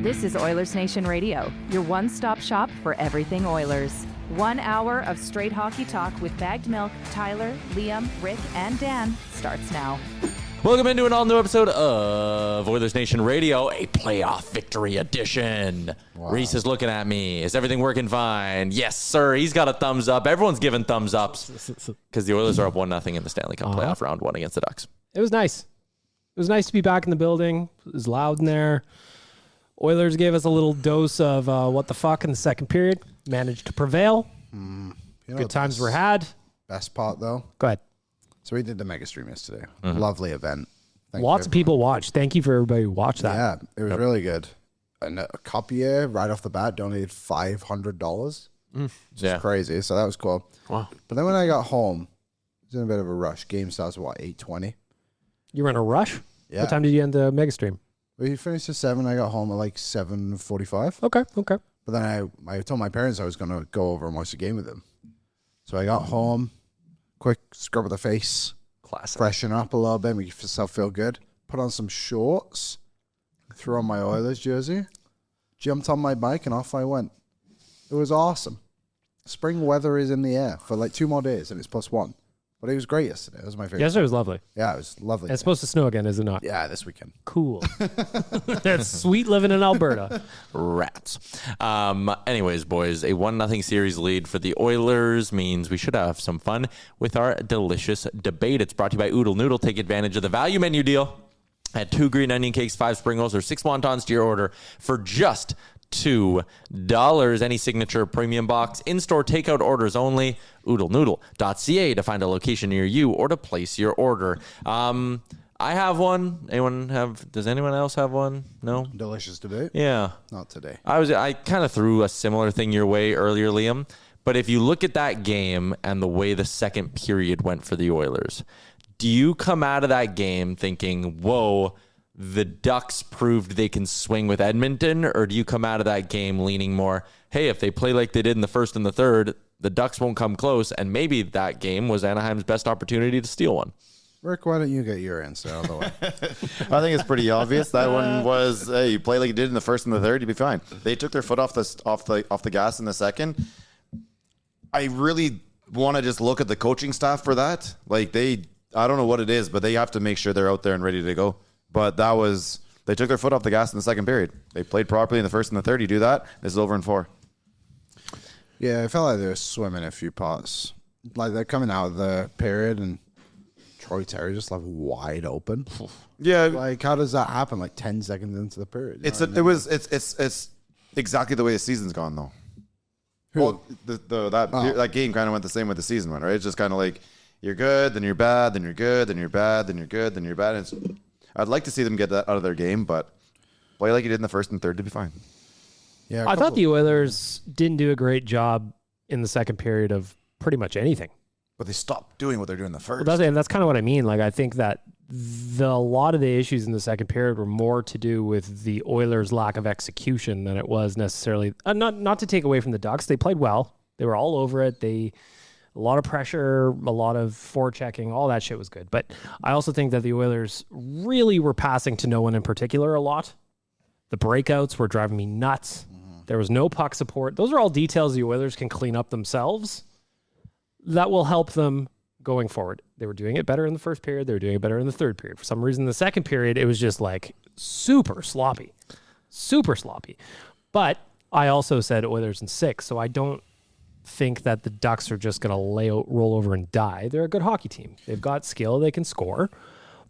This is Oilersnation Radio, your one-stop shop for everything Oilers. 1 hour of straight hockey talk with Bagged Milk, Tyler, Liam, Rick, and Dan starts now. Welcome into an all-new episode of Oilersnation Radio, a playoff victory edition. Wow. Reese is looking at me. Is everything working fine? Yes, sir. He's got a thumbs up. Everyone's giving thumbs ups because the Oilers are up 1-0 in the Stanley Cup Playoff round 1 against the Ducks. It was nice. It was nice to be back in the building. It was loud in there. Oilers gave us a little dose of what the fuck in the second period. Managed to prevail. Good times were had. Best part, though. Go ahead. So we did the mega stream yesterday. Lovely event. Lots of people watched. Thank you for everybody who watched that. Yeah, it was really good. And a copier right off the bat donated $500. Just crazy. So that was cool. Wow. But then when I got home, I was in a bit of a rush. Game starts at 8:20. You were in a rush? Yeah. What time did you end the mega stream? We finished at 7. I got home at like 7:45. Okay. But then I told my parents I was going to go over and watch the game with them. So I got home, quick scrub of the face. Classic. Freshen up a little bit, make yourself feel good. Put on some shorts, threw on my Oilers jersey, jumped on my bike, and off I went. It was awesome. Spring weather is in the air for like 2 more days, and it's +1. But it was great yesterday. It was my favorite. Yesterday was lovely. Yeah, it was lovely. And it's supposed to snow again, is it not? Yeah, this weekend. Cool. That's sweet living in Alberta. Rats. Anyways, boys, a 1-0 series lead for the Oilers means we should have some fun with our delicious debate. It's brought to you by Oodle Noodle. Take advantage of the value menu deal. Add 2 green onion cakes, 5 spring rolls, or 6 wontons to your order for just $2. Any signature premium box. In-store takeout orders only. OodleNoodle.ca to find a location near you or to place your order. I have one. Does anyone else have one? No? Delicious debate? Yeah. Not today. I kind of threw a similar thing your way earlier, Liam. But if you look at that game and the way the second period went for the Oilers, do you come out of that game thinking, whoa, the Ducks proved they can swing with Edmonton? Or do you come out of that game leaning more, hey, if they play like they did in the first and the third, the Ducks won't come close, and maybe that game was Anaheim's best opportunity to steal one? Rick, why don't you get your answer out of the way? I think it's pretty obvious. That one was, hey, you play like you did in the first and the third, you'd be fine. They took their foot off the gas in the second. I really want to just look at the coaching staff for that. Like I don't know what it is, but they have to make sure they're out there and ready to go. But they took their foot off the gas in the second period. They played properly in the first and the third. You do that, this is over in 4. Yeah, I felt like they were swimming a few parts. Like they're coming out of the period and Troy Terry just left wide open. Yeah. Like how does that happen? Like 10 seconds into the period. It's exactly the way the season's gone though. Well, that game kind of went the same way the season went, right? It's just kind of like you're good, then you're bad, then you're good, then you're bad, then you're good, then you're bad. I'd like to see them get that out of their game, but play like you did in the first and third to be fine. Yeah, I thought the Oilers didn't do a great job in the second period of pretty much anything. But they stopped doing what they're doing in the first. Well, that's kind of what I mean. Like I think that a lot of the issues in the second period were more to do with the Oilers' lack of execution than it was necessarily. Not to take away from the Ducks, they played well. They were all over it. A lot of pressure, a lot of forechecking, all that shit was good. But I also think that the Oilers really were passing to no one in particular a lot. The breakouts were driving me nuts. There was no puck support. Those are all details the Oilers can clean up themselves. That will help them going forward. They were doing it better in the first period. They were doing it better in the third period. For some reason, the second period, it was just like super sloppy. Super sloppy. But I also said Oilers in 6, so I don't think that the Ducks are just going to roll over and die. They're a good hockey team. They've got skill. They can score.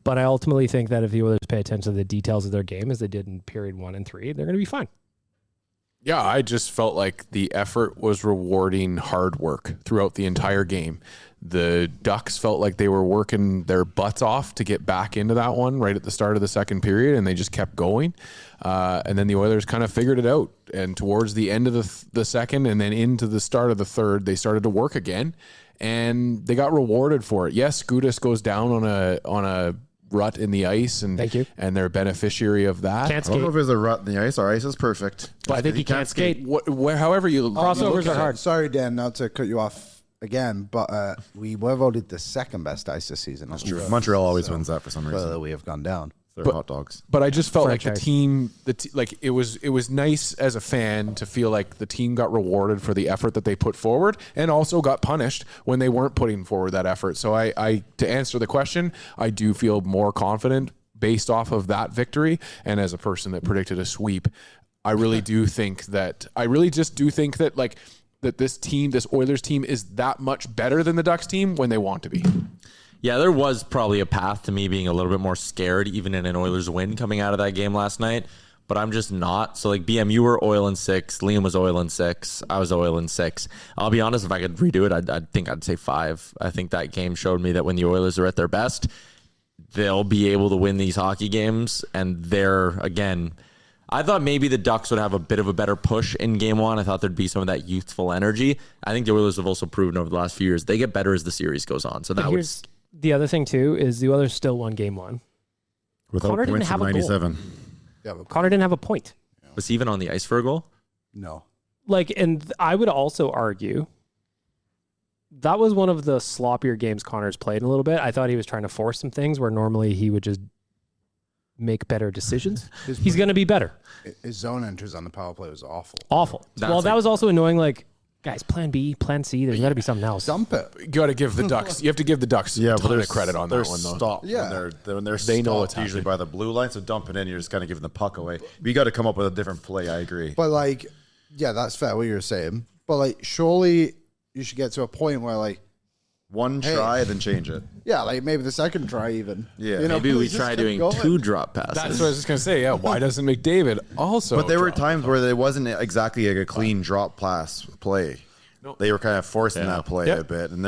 But I ultimately think that if the Oilers pay attention to the details of their game as they did in period 1 and 3, they're going to be fine. Yeah, I just felt like the effort was rewarding hard work throughout the entire game. The Ducks felt like they were working their butts off to get back into that one right at the start of the second period, and they just kept going. And then the Oilers kind of figured it out. And towards the end of the second and then into the start of the third, they started to work again, and they got rewarded for it. Yes, Gudis goes down on a rut in the ice, and thank you. And they're a beneficiary of that. Can't skate. I don't know if there's a rut in the ice. Our ice is perfect. But I think he can't skate. However you crossovers are hard. Sorry, Dan, not to cut you off again, but we were voted the second best ice this season. That's true. Montreal always wins that for some reason. Clearly we have gone down. They're hot dogs. But I just felt like Franchise. the team, like it was nice as a fan to feel like the team got rewarded for the effort that they put forward, and also got punished when they weren't putting forward that effort. So I to answer the question, I do feel more confident based off of that victory. And as a person that predicted a sweep, I really do think that like that this Oilers team is that much better than the Ducks team when they want to be. Yeah, there was probably a path to me being a little bit more scared, even in an Oilers win coming out of that game last night. But I'm just not. So, like, BM, you were Oil in 6. Liam was Oil in 6. I was Oil in 6. I'll be honest, if I could redo it, I think I'd say 5. I think that game showed me that when the Oilers are at their best, they'll be able to win these hockey games. And they're, again, I thought maybe the Ducks would have a bit of a better push in game 1. I thought there'd be some of that youthful energy. I think the Oilers have also proven over the last few years they get better as the series goes on. So that was... The other thing, too, is the Oilers still won game 1. Without Connor didn't points have in a goal. 97. Yeah, but Connor didn't have a point. Was he even on the ice for a goal? no. Like, and I would also argue that was one of the sloppier games Connor's played in a little bit. I thought he was trying to force some things where normally he would just make better decisions. He's going to be better. His zone entries on the power play was awful. Awful. That's Well, that like- was also annoying. Like, guys, plan B, plan C. There's got to be something else. Dump it. You got to give the Ducks. You have to give the Ducks a ton of credit on that one, though. Stopped. Yeah. When they're They know what's stopped usually by the blue line, so dumping in, you're just kind of giving the puck away. But you got to come up with a different play. I agree. But, like, yeah, that's fair what you're saying. But, like, surely you should get to a point where, like, One try, then change it. yeah, like maybe the second try even. Yeah. You know, Maybe we just try keep doing going. 2 drop passes. That's what I was just gonna say. Yeah, why doesn't McDavid also? But there were drop? times where it wasn't exactly like a clean drop pass play. They were kind of forcing that play a bit, and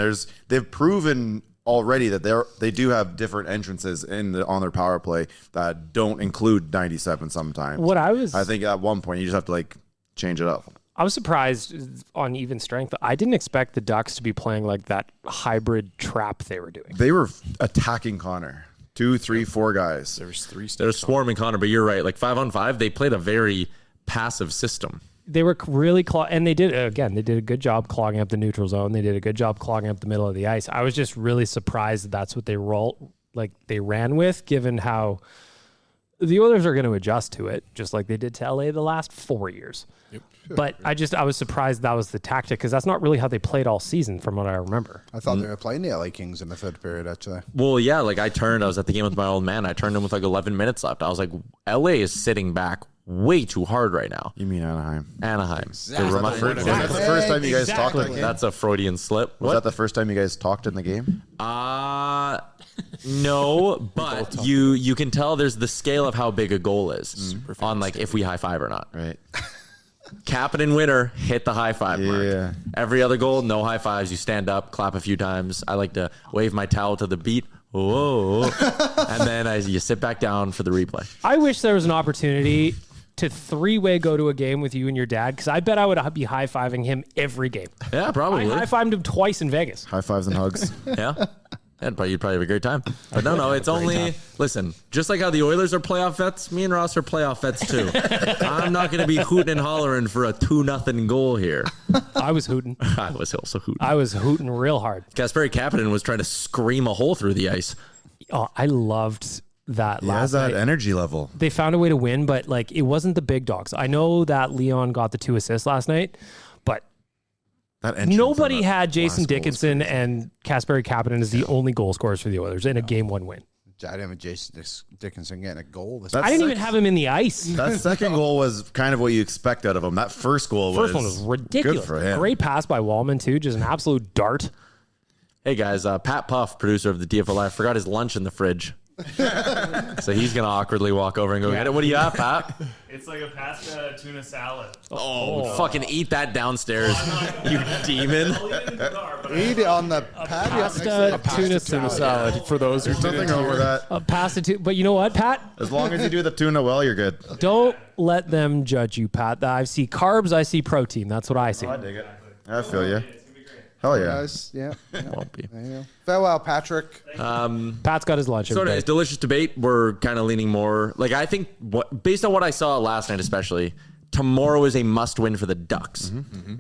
they've proven already that they do have different entrances on their power play that don't include 97 sometimes. I think at one point you just have to like change it up. I was surprised on even strength. I didn't expect the Ducks to be playing like that hybrid trap they were doing. They were attacking Connor. 2, 3, 4 guys. There's 3 They're steps. swarming Connor, but you're right. Like 5-on-5, they played a very passive system. They were really and they did a good job clogging up the neutral zone. They did a good job clogging up the middle of the ice. I was just really surprised that's what they ran with, given how the Oilers are going to adjust to it, just like they did to LA the last 4 years. Yep. But I was surprised that was the tactic, because that's not really how they played all season from what I remember. I thought they were playing the LA Kings in the third period, actually. Well, yeah, like I was at the game with my old man. I turned in with like 11 minutes left. I was like, LA is sitting back way too hard right now. You mean Anaheim? Anaheim. Was that the first time you guys talked in the game? That's a Freudian slip. Was that the first time you guys talked in the game? No, but you can tell there's the scale of how big a goal is on like if we high five or not. Right. Cap it in winter, hit the high five Yeah. mark. Every other goal, no high fives. You stand up, clap a few times. I like to wave my towel to the beat. Whoa. And then you sit back down for the replay. I wish there was an opportunity to 3-way go to a game with you and your dad, because I bet I would be high-fiving him every game. Yeah, probably. I high-fived him twice in Vegas. High fives and hugs. Yeah. You'd probably have a great time. But no, it's only, listen, just like how the Oilers are playoff vets, me and Ross are playoff vets too. I'm not going to be hooting and hollering for a 2-0 goal here. I was hooting. I was also hooting. I was hooting real hard. Kasperi Kapanen was trying to scream a hole through the ice. Oh, I loved that He has last that night. energy level. They found a way to win, but like it wasn't the big dogs. I know that Leon got the 2 assists last night, but That entrance nobody on that had Jason last goal was Dickinson crazy. and Kasperi Kapanen as the only goal scorers for the Oilers in a game 1 win. I didn't have Jason Dickinson getting a goal. That's I didn't sick. even have him in the ice. That second goal was kind of what you expect out of him. That first goal was First one was ridiculous. Good for him. Great pass by Walman too, just an absolute dart. Hey guys, Pat Puff, producer of the DFL Live, forgot his lunch in the fridge. So he's going to awkwardly walk over and go get it. What do you have, Pat? It's like a pasta tuna salad. Oh, fucking eat that downstairs, you demon. I'll eat it in the car, but Eat it on the patio. next to Pasta the- tuna Tuna salad. salad for those who There's didn't nothing hear. over that. But you know what, Pat? As long as you do the tuna well, you're good. Don't let them judge you, Pat. I see carbs, I see protein. That's what I see. I dig it. I feel you. Hell yeah. Guys, yeah. Won't be. There you go. Farewell, Patrick. Pat's got his lunch. So every it's day. delicious debate. We're kind of leaning more like I think based on what I saw last night, especially tomorrow is a must win for the Ducks.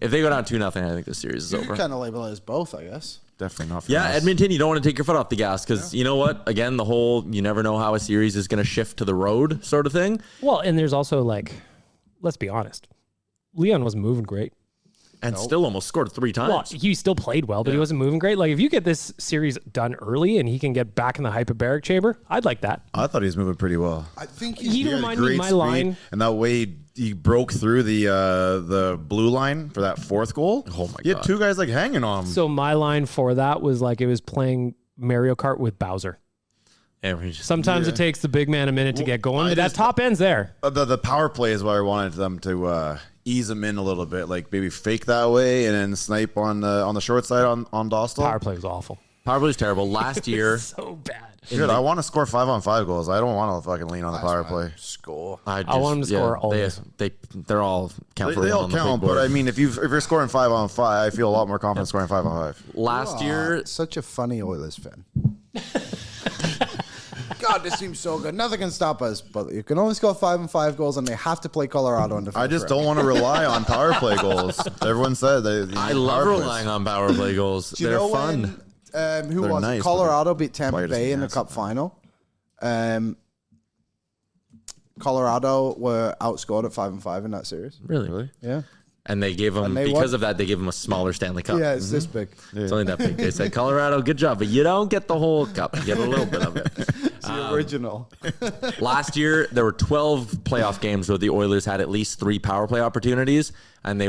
If they go down 2-0, I think the series is You over. kind of label it as both, I guess. definitely not for Yeah, us. Edmonton, you don't want to take your foot off the gas because you know what? Again, the whole you never know how a series is going to shift to the road sort of thing. Well, and there's also like, let's be honest, Leon wasn't moving great. And still almost scored 3 times. Well, he still played well, but he wasn't moving great. Like, if you get this series done early and he can get back in the hyperbaric chamber, I'd like that. I thought he was moving pretty well. I think He had reminded me great of my speed, line. and that way he broke through the blue line for that 4th goal. Oh my He had God. 2 guys like hanging on him. So my line for that was like it was playing Mario Kart with Bowser. And we just- Sometimes it takes the big man a minute to get going, I but that just- top end's there. The power play is where I wanted them to ease him in a little bit, like maybe fake that way and then snipe on the short side on Dostal. Power play was awful. Power play was terrible. Last year, So bad. Good. I want to score 5-on-5 goals. I don't want to fucking lean on the power play. Score. I want him to score all these. They're all count for They one all on the count, big board. but I mean, if you're scoring 5-on-5, I feel a lot more confident scoring 5-on-5. Last year, Such a funny Oilers fan. God, this seems so good. Nothing can stop us, but you can only score 5-on-5 goals, and they have to play Colorado in the I first just round. don't want to rely on power play goals. Everyone said I love relying on power play goals. Do you They're know fun. when, who They're was nice, it? but Colorado beat Tampa player doesn't Bay in the answer. Cup final. Colorado were outscored at 5-on-5 in that series. Really? Yeah. And they gave them, And they because won. of that, they gave them a smaller Stanley Cup. Yeah, it's this big. It's only that big. They said, Colorado, good job, but you don't get the whole cup. You get a little bit of it. It's the original. Last year, there were 12 playoff games where the Oilers had at least 3 power play opportunities, and they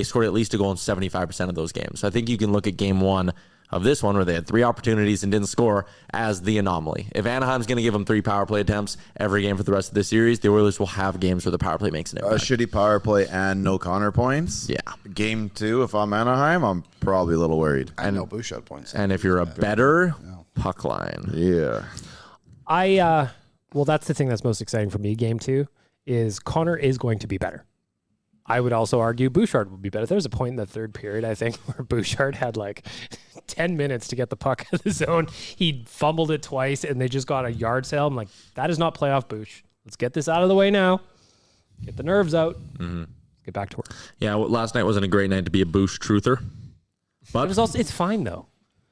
scored at least a goal in 75% of those games. So I think you can look at game 1 of this one where they had 3 opportunities and didn't score as the anomaly. If Anaheim's going to give them 3 power play attempts every game for the rest of this series, the Oilers will have games where the power play makes an A impact. shitty power play and no counter points. Yeah. Game 2, if I'm Anaheim, I'm probably a little worried. And no Bouchard points. And if you're a better puck line. Yeah. Well, that's the thing that's most exciting for me. Game 2 is Connor is going to be better. I would also argue Bouchard would be better. There was a point in the third period, I think, where Bouchard had like 10 minutes to get the puck out of the zone. He fumbled it twice, and they just got a yard sale. I'm like, that is not playoff Bouch. Let's get this out of the way now. Get the nerves out. Let's get back to work. Yeah, well, last night wasn't a great night to be a Bouch truther. But It's fine, though.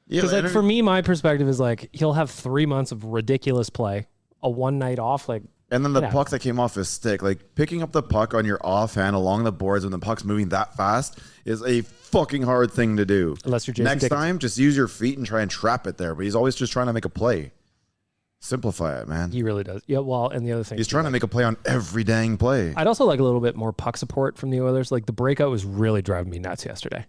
Yeah, Because like, for me, my perspective is like, he'll have 3 months of ridiculous play, a one night off. Like, and then the Yeah. puck that came off his stick, like picking up the puck on your offhand along the boards when the puck's moving that fast is a fucking hard thing to do. Unless you're Jason Next Dickinson. time, just use your feet and try and trap it there. But he's always just trying to make a play. Simplify it, man. he really does. Yeah, well, and the other thing He's trying to make a play on every dang play. I'd also like a little bit more puck support from the Oilers. Like, the breakout was really driving me nuts yesterday.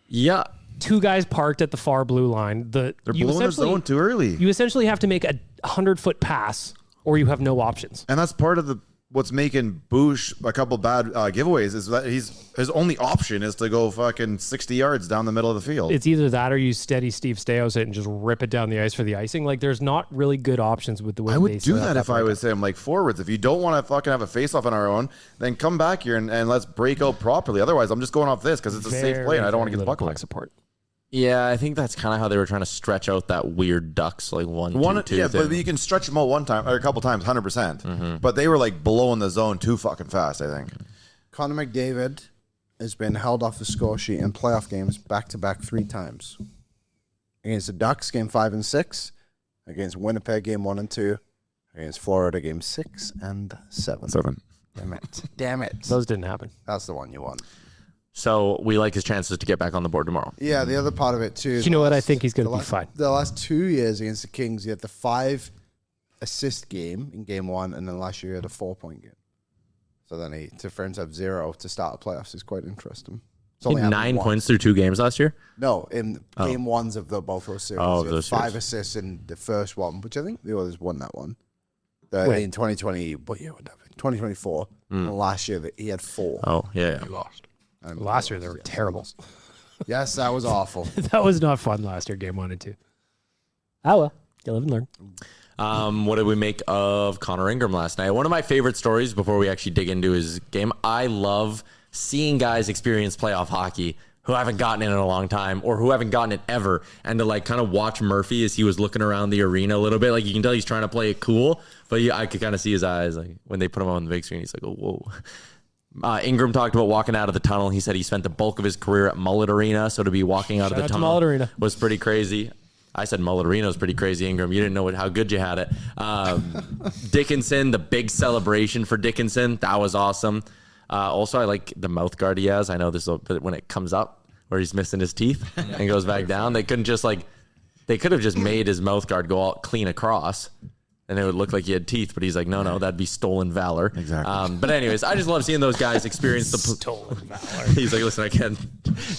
yeah, 2 guys parked at the far blue line. They're blowing the zone too early. You essentially have to make a 100-foot pass, or you have no options. And that's part of what's making Bouch a couple bad giveaways is that his only option is to go fucking 60 yards down the middle of the field. It's either that or you steady Steve Stais it and just rip it down the ice for the icing. Like, there's not really good options with the way I they would do set up that if I breakout. was him. Like forwards, if you don't want to fucking have a face-off on our own, then come back here and let's break out properly. Otherwise, I'm just going off this because it's a safe play and I don't want to get the puck away. support. yeah, I think that's kind of how they were trying to stretch out that weird Ducks, like 1-2-2 Yeah, thing. but you can stretch them out one time or a couple times, 100%. But they were like blowing the zone too fucking fast, I think. Connor McDavid has been held off the score sheet in playoff games back-to-back 3 times. Against the Ducks, game 5 and 6. Against Winnipeg, game 1 and 2. Against Florida, game 6 and 7. 7. Damn it. Damn it. Those didn't happen. That's the one you want. So we like his chances to get back on the board tomorrow. Yeah, the other part of it, too. You know what? I think he's going to the be last- fine. The last 2 years against the Kings, he had the 5-assist game in game 1, and then last year he had a 4-point game. So then for him to have 0 to start the playoffs is quite interesting. It's He only had happened 9 once. points through 2 games last year. No, in game 1s of both those series. Oh, He had those 5 series. assists in the first one, which I think the Oilers won that one. Wait. In 2020, what year would that be? 2024. And last year he had 4. Oh, yeah. Last year, they were terrible. Yes, that was awful. That was not fun last year, game 1 and 2. Oh, well. You live and learn. What did we make of Connor Ingram last night? One of my favorite stories before we actually dig into his game. I love seeing guys experience playoff hockey who haven't gotten it in a long time or who haven't gotten it ever, and to like kind of watch Murphy as he was looking around the arena a little bit. Like, you can tell he's trying to play it cool, but I could kind of see his eyes like when they put him on the big screen. He's like, oh, whoa. Ingram talked about walking out of the tunnel. He said he spent the bulk of his career at Mullet Arena, so to be walking out of the tunnel Mullet Arena was pretty crazy. I said Mullet Arena was pretty crazy, Ingram. You didn't know how good you had it. Dickinson, the big celebration for Dickinson, that was awesome. Also, I like the mouth guard he has. I know this, but when it comes up where he's missing his teeth and goes back down, they could have just made his mouth guard go all clean across. And it would look like he had teeth, but he's like, no, that'd be stolen valor. Exactly. But anyways, I just love seeing those guys experience the stolen valor. He's like, listen, I can't.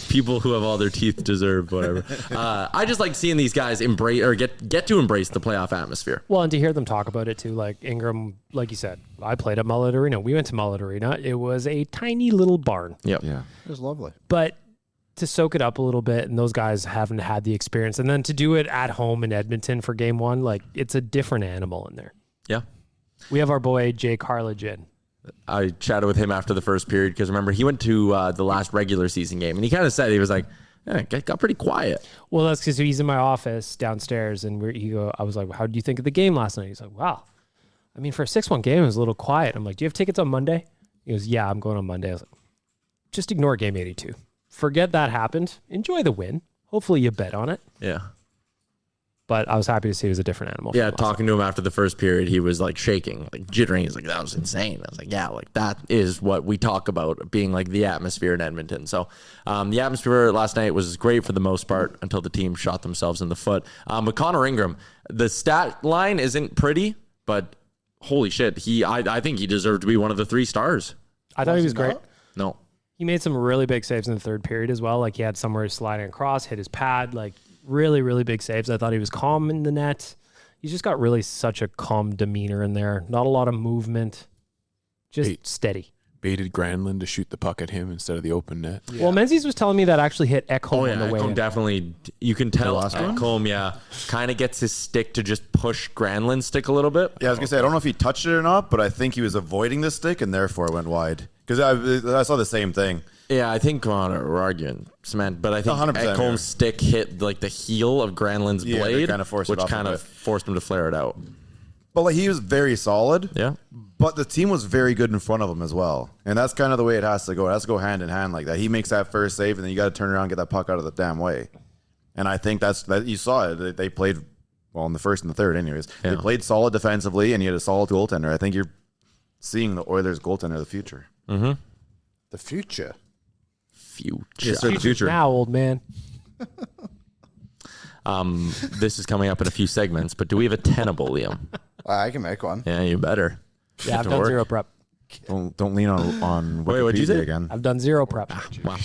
People who have all their teeth deserve whatever. I just like seeing these guys embrace or get to embrace the playoff atmosphere. Well, and to hear them talk about it too, like Ingram, like you said, I played at Mullet Arena. We went to Mullet Arena. It was a tiny little barn. Yep. Yeah. It was lovely. But to soak it up a little bit, and those guys haven't had the experience, and then to do it at home in Edmonton for game one, like it's a different animal in there. Yeah. We have our boy Jay Carledge in. I chatted with him after the first period because remember he went to the last regular season game and he kind of said he was like, it got pretty quiet. Well, that's because he's in my office downstairs, and I was like, "How did you think of the game last night?" He's like, "Wow, I mean, for a 6-1 game, it was a little quiet." I'm like, "Do you have tickets on Monday?" He goes, "Yeah, I'm going on Monday." I was like, "Just ignore game 82. Forget that happened. Enjoy the win. Hopefully, you bet on it." Yeah. But I was happy to see it was a different animal. Yeah, talking to him after the first period, he was like shaking, like jittering. He's like, that was insane. I was like, yeah, like that is what we talk about being like the atmosphere in Edmonton. So the atmosphere last night was great for the most part until the team shot themselves in the foot. With Connor Ingram, the stat line isn't pretty, but holy shit, I think he deserved to be one of the 3 stars. I thought he was great. No. He made some really big saves in the third period as well. Like he had somewhere sliding across, hit his pad, like really, really big saves. I thought he was calm in the net. He's just got really such a calm demeanor in there. Not a lot of movement. Just steady. Baited Granlund to shoot the puck at him instead of the open net. Yeah. Well, Menzies was telling me that actually hit Ekholm on the way Ekholm in. definitely. You can tell Ekholm, kind of gets his stick to just push Granlund's stick a little bit. Yeah, I was going to say, I don't know if he touched it or not, but I think he was avoiding the stick and therefore went wide. Because I saw the same thing. Yeah, I think we're arguing cement, but I think Ekholm's stick hit like the heel of Granlund's blade, which kind of forced him to flare it out. But like he was very solid. Yeah. But the team was very good in front of him as well. And that's kind of the way it has to go. It has to go hand in hand like that. He makes that first save, and then you got to turn around and get that puck out of the damn way. And I think that you saw it. They played, well, in the first and the third anyways. Yeah. They played solid defensively, and you had a solid goaltender. I think you're seeing the Oilers goaltender of the future. Mm-hmm. The future. Yes, sir, the future. Now, old man. This is coming up in a few segments, but do we have a Tenable, Liam? I can make one. Yeah, you better. Yeah, I've done 0 prep. Don't lean on Wait, what'd you say again. I've done 0 prep. Wow.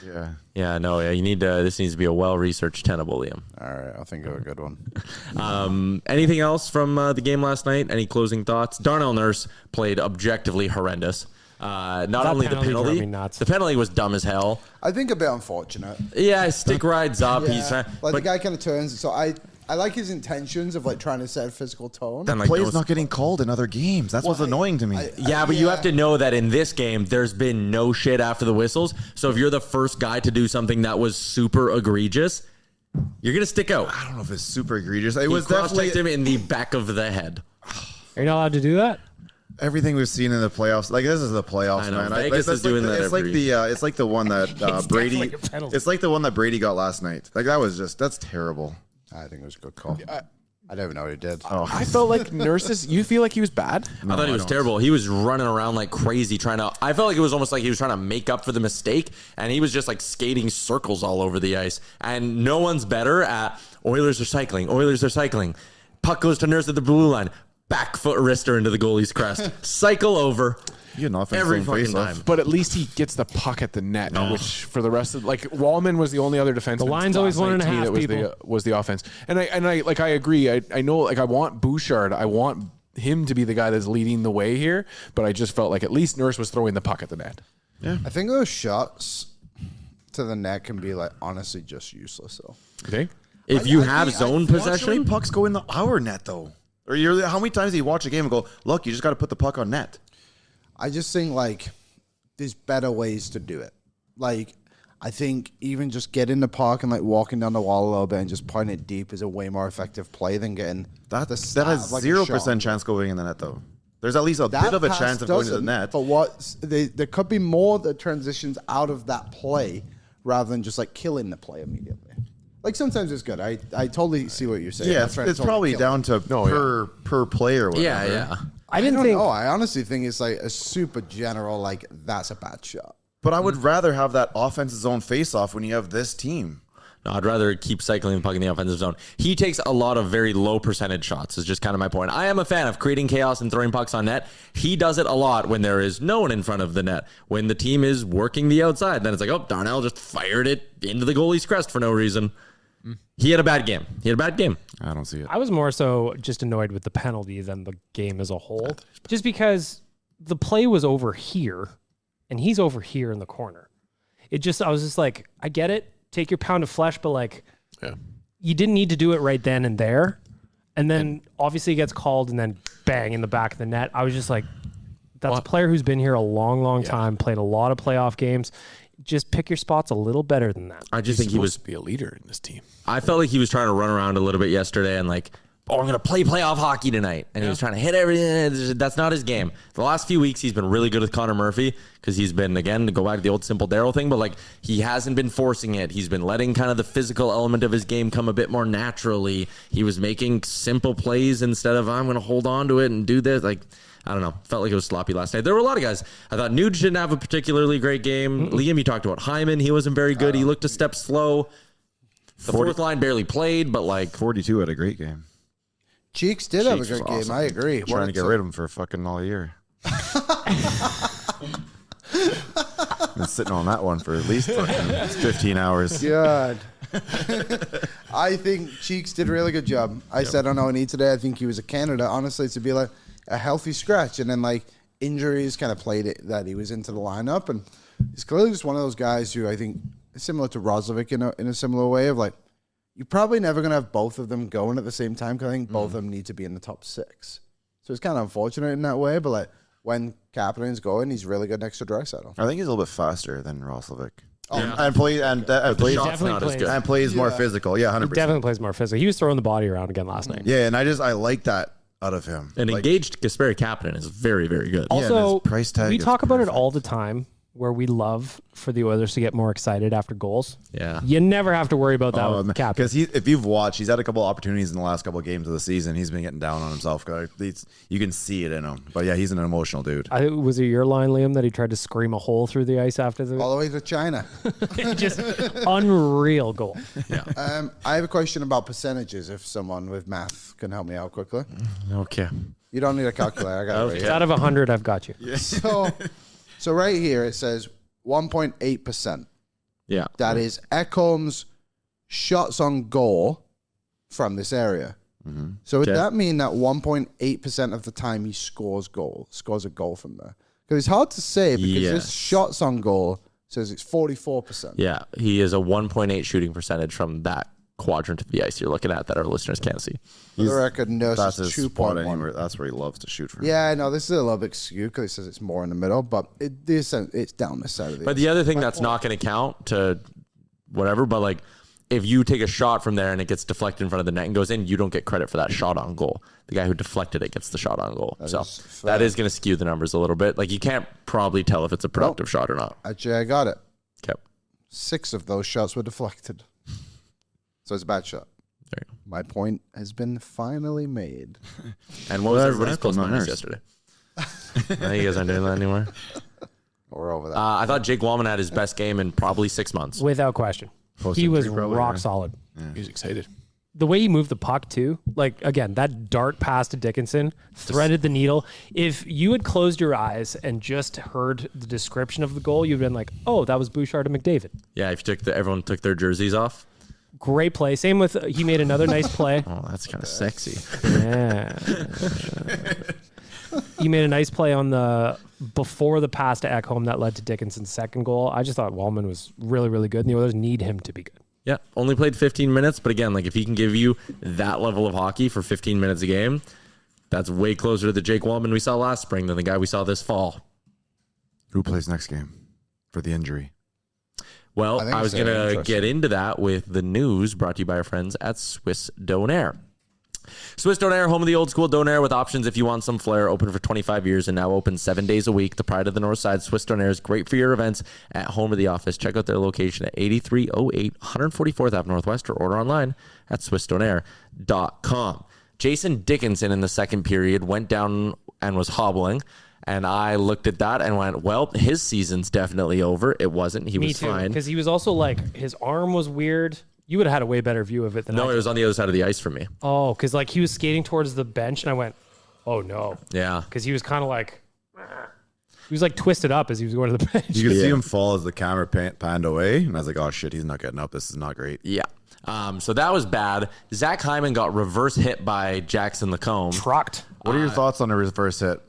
Yeah. Yeah, no, yeah. You need this needs to be a well-researched Tenable, Liam. All right, I'll think of a good one. Anything else from the game last night? Any closing thoughts? Darnell Nurse played objectively horrendous. Not only the penalty, the penalty was dumb as hell. I think a bit unfortunate. Yeah, stick rides up. Yeah. He's trying, like the guy kind of turns. So I like his intentions of like trying to set a physical tone. That play's not getting called in other games. That's what's annoying to me. But you have to know that in this game, there's been no shit after the whistles. So if you're the first guy to do something that was super egregious, you're gonna stick out. I don't know if it's super egregious. It He was definitely him in the back of the head. Are you not allowed to do that? everything we've seen in the playoffs. Like this is the playoffs, I know, man. Vegas is doing that It's like it's like the one that Brady. It's like the one that Brady got last night. Like that was that's terrible. I think it was a good call. I don't even know what he did. Oh, I felt like Nurse's. You feel like he was bad? I thought he was terrible. He was running around like crazy trying to. I felt like it was almost like he was trying to make up for the mistake, and he was just like skating circles all over the ice. And no one's better at Oilers are cycling. Oilers are cycling. Puck goes to Nurse at the blue line. Back foot wrister into the goalie's crest. Cycle over. Every fucking time. But at least he gets the puck at the net, which for the rest of Walman was the only other defenseman. The line's always 1.5 people. Was the offense, and I like I agree. I know like I want Bouchard. I want him to be the guy that's leading the way here. But I just felt like at least Nurse was throwing the puck at the net. Yeah, I think those shots to the net can be like honestly just useless though. You think? If you have zone possession, pucks go in our net though. Or how many times do you watch a game and go, look, you just got to put the puck on net? I just think like there's better ways to do it. Like I think even just getting the puck and like walking down the wall a little bit and just putting it deep is a way more effective play than getting that has 0% chance going in the net though. There's at least a bit of a pass chance of going to the doesn't, net. But there could be more that transitions out of that play rather than just like killing the play immediately. Like sometimes it's good. I totally see what you're saying. Yeah, I'm not trying to it's totally probably kill down it. to per player. Or whatever. Yeah. I didn't don't think. know. I honestly think it's like a super general, like that's a bad shot. But I would rather have that offensive zone face-off when you have this team. No, I'd rather keep cycling the puck in the offensive zone. He takes a lot of very low percentage shots, is just kind of my point. I am a fan of creating chaos and throwing pucks on net. He does it a lot when there is no one in front of the net. When the team is working the outside, then it's like, oh, Darnell just fired it into the goalie's crest for no reason. He had a bad game. I don't see it. I was more so just annoyed with the penalty than the game as a whole, just because the play was over here and he's over here in the corner. I was just like, I get it. Take your pound of flesh, but like, you didn't need to do it right then and there. And then obviously he gets called and then bang in the back of the net. I was just like, that's a player who's been here a long, long time, played a lot of playoff games. Just pick your spots a little better than that. I just think he was to be a leader in this team. I felt like he was trying to run around a little bit yesterday and like, oh, I'm going to play playoff hockey tonight. And he was trying to hit everything. That's not his game. The last few weeks, he's been really good with Connor Murphy because he's been, again, to go back to the old simple Darryl thing, but like he hasn't been forcing it. He's been letting kind of the physical element of his game come a bit more naturally. He was making simple plays instead of, I'm going to hold on to it and do this. Like, I don't know. Felt like it was sloppy last night. There were a lot of guys. I thought Nuge didn't have a particularly great game. Liam, you talked about Hyman. He wasn't very good. He looked a step slow. The fourth line barely played, but like 42 had a great game. Cheeks did have a Cheeks great was game. awesome. I agree. Trying to get rid of him for fucking all year. Been sitting on that one for at least fucking 15 hours. God. I think Cheeks did a really good job. I said on O&E today, I think he was a candidate, honestly, to be like a healthy scratch. And then like injuries kind of played it that he was into the lineup. And he's clearly just one of those guys who I think is similar to Roslovic in a similar way of like, you're probably never going to have both of them going at the same time because I think both of them need to be in the top six. So it's kind of unfortunate in that way. But like when Kapanen's going, he's really good next to Draisaitl. I think he's a little bit faster than Roslovic. Yeah. And plays shot's not as good. and plays more physical. Yeah, 100%. He definitely plays more physical. He was throwing the body around again last night. Yeah, and I like that out of him. an engaged Kasperi Kapanen is very, very good. Also, his price tag we is talk about it perfect. all the time where we love for the Oilers to get more excited after goals. Yeah. You never have to worry about that with Cap. Because if you've watched, he's had a couple opportunities in the last couple of games of the season. He's been getting down on himself. You can see it in him. But yeah, he's an emotional dude. Was it your line, Liam, that he tried to scream a hole through the ice after the All the way to China. just unreal goal? I have a question about percentages if someone with math can help me out quickly. Okay. You don't need a calculator. I got it right here. Out of 100, I've got you. So right here it says 1.8%. Yeah. That is Ekholm's shots on goal from this area. So would that mean that 1.8% of the time he scores a goal from there? Because it's hard to say because this shots on goal says it's 44%. Yeah. He is a 1.8 shooting percentage from that quadrant of the ice you're looking at that our listeners can't see. For the record, Nurse That's is his spot 2.1. anywhere. That's where he loves to shoot from. Yeah, I know this is a little bit skewed because it says it's more in the middle, but it's down the side of the But the other thing that's not going to count to whatever, but like if you take a shot from there and it gets deflected in front of the net and goes in, you don't get credit for that shot on goal. The guy who deflected it gets the shot on goal. So that is going to skew the numbers a little bit. Like you can't probably tell if it's a productive shot or not. Actually, I got it. Okay. 6 of those shots were deflected. So it's a bad shot. There you go. My point has been finally made. And what was everybody's that's plus not minus nice. yesterday? I think you guys aren't doing that anymore. We're over that. I thought Jake Walman had his best game in probably 6 months. Without question. He was rock solid. He was excited. The way he moved the puck too, like again, that dart pass to Dickinson threaded the needle. If you had closed your eyes and just heard the description of the goal, you'd been like, "Oh, that was Bouchard and McDavid." Yeah, if you took everyone took their jerseys off. Great play. Same with he made another nice play. Oh, that's kind of sexy. Yeah. He made a nice play on the before the pass to Ekholm that led to Dickinson's second goal. I just thought Walman was really, really good, and the Oilers need him to be good. Yeah, only played 15 minutes, but again, like if he can give you that level of hockey for 15 minutes a game, that's way closer to the Jake Walman we saw last spring than the guy we saw this fall. Who plays next game for the injury? Well, I was going to interesting. get into that with the news brought to you by our friends at Swiss Donair. Swiss Donair, home of the old school Donair with options if you want some flair. Open for 25 years and now open 7 days a week. The pride of the North Side. Swiss Donair is great for your events at home or the office. Check out their location at 8308 144th Ave Northwest or order online at swissdonair.com. Jason Dickinson in the second period went down and was hobbling. And I looked at that and went, well, his season's definitely over. It wasn't. He was fine. Because he was also like, his arm was weird. You would have had a way better view of it than I No, did. it was on the other side of the ice for me. Oh, because like he was skating towards the bench and I went, oh no. Yeah. Because he was kind of like, he was like twisted up as he was going to the bench. You could see him fall as the camera panned away, and I was like, "Oh shit, he's not getting up. This is not great." Yeah. So that was bad. Zach Hyman got reverse hit by Jackson Lacombe. Trucked. What are your thoughts on a reverse hit?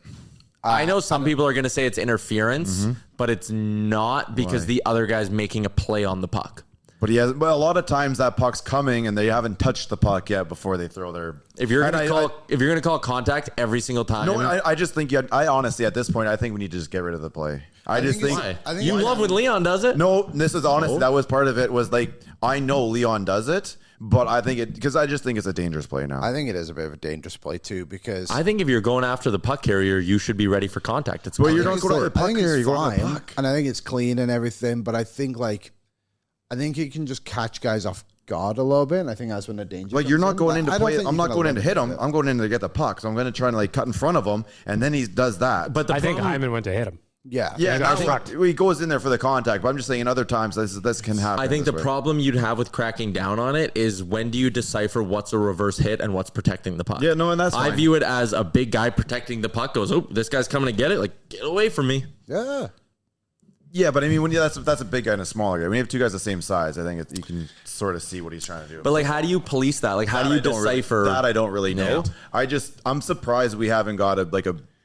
I know some people are going to say it's interference, but it's not because the other guy's making a play on the puck. But a lot of times that puck's coming and they haven't touched the puck yet before they throw their. If you're going to call contact every single time, No, I just think I honestly at this point I think we need to just get rid of the play. I just think you love when Leon does it. No, this is honest. That was part of it. Was like I know Leon does it, but I think because I just think it's a dangerous play now. I think it is a bit of a dangerous play too because I think if you're going after the puck carrier, you should be ready for contact. It's well, you're not going to the I puck think carrier. it's You're going to the fine, puck. and I think it's clean and everything. But I think he can just catch guys off guard a little bit, and I think that's when the danger. Like you're not going in to I don't play. think I'm you not can going in to hit him. eliminate it. I'm going in to get the puck. So I'm going to try and like cut in front of him, and then he does that. But I think Hyman went to hit him. Yeah, yeah, got that's struck. he goes in there for the contact. But I'm just saying, in other times this can happen. I think the this way. problem you'd have with cracking down on it is when do you decipher what's a reverse hit and what's protecting the puck? Yeah, no, and that's I fine. view it as a big guy protecting the puck goes, oh, this guy's coming to get it. Like, get away from me. yeah. Yeah, but I mean, that's a big guy and a smaller guy. When you have two guys the same size, I think you can sort of see what he's trying to do. But like, how do you police that? Like, how do you decipher? That I don't really know. Yeah. I'm surprised we haven't got a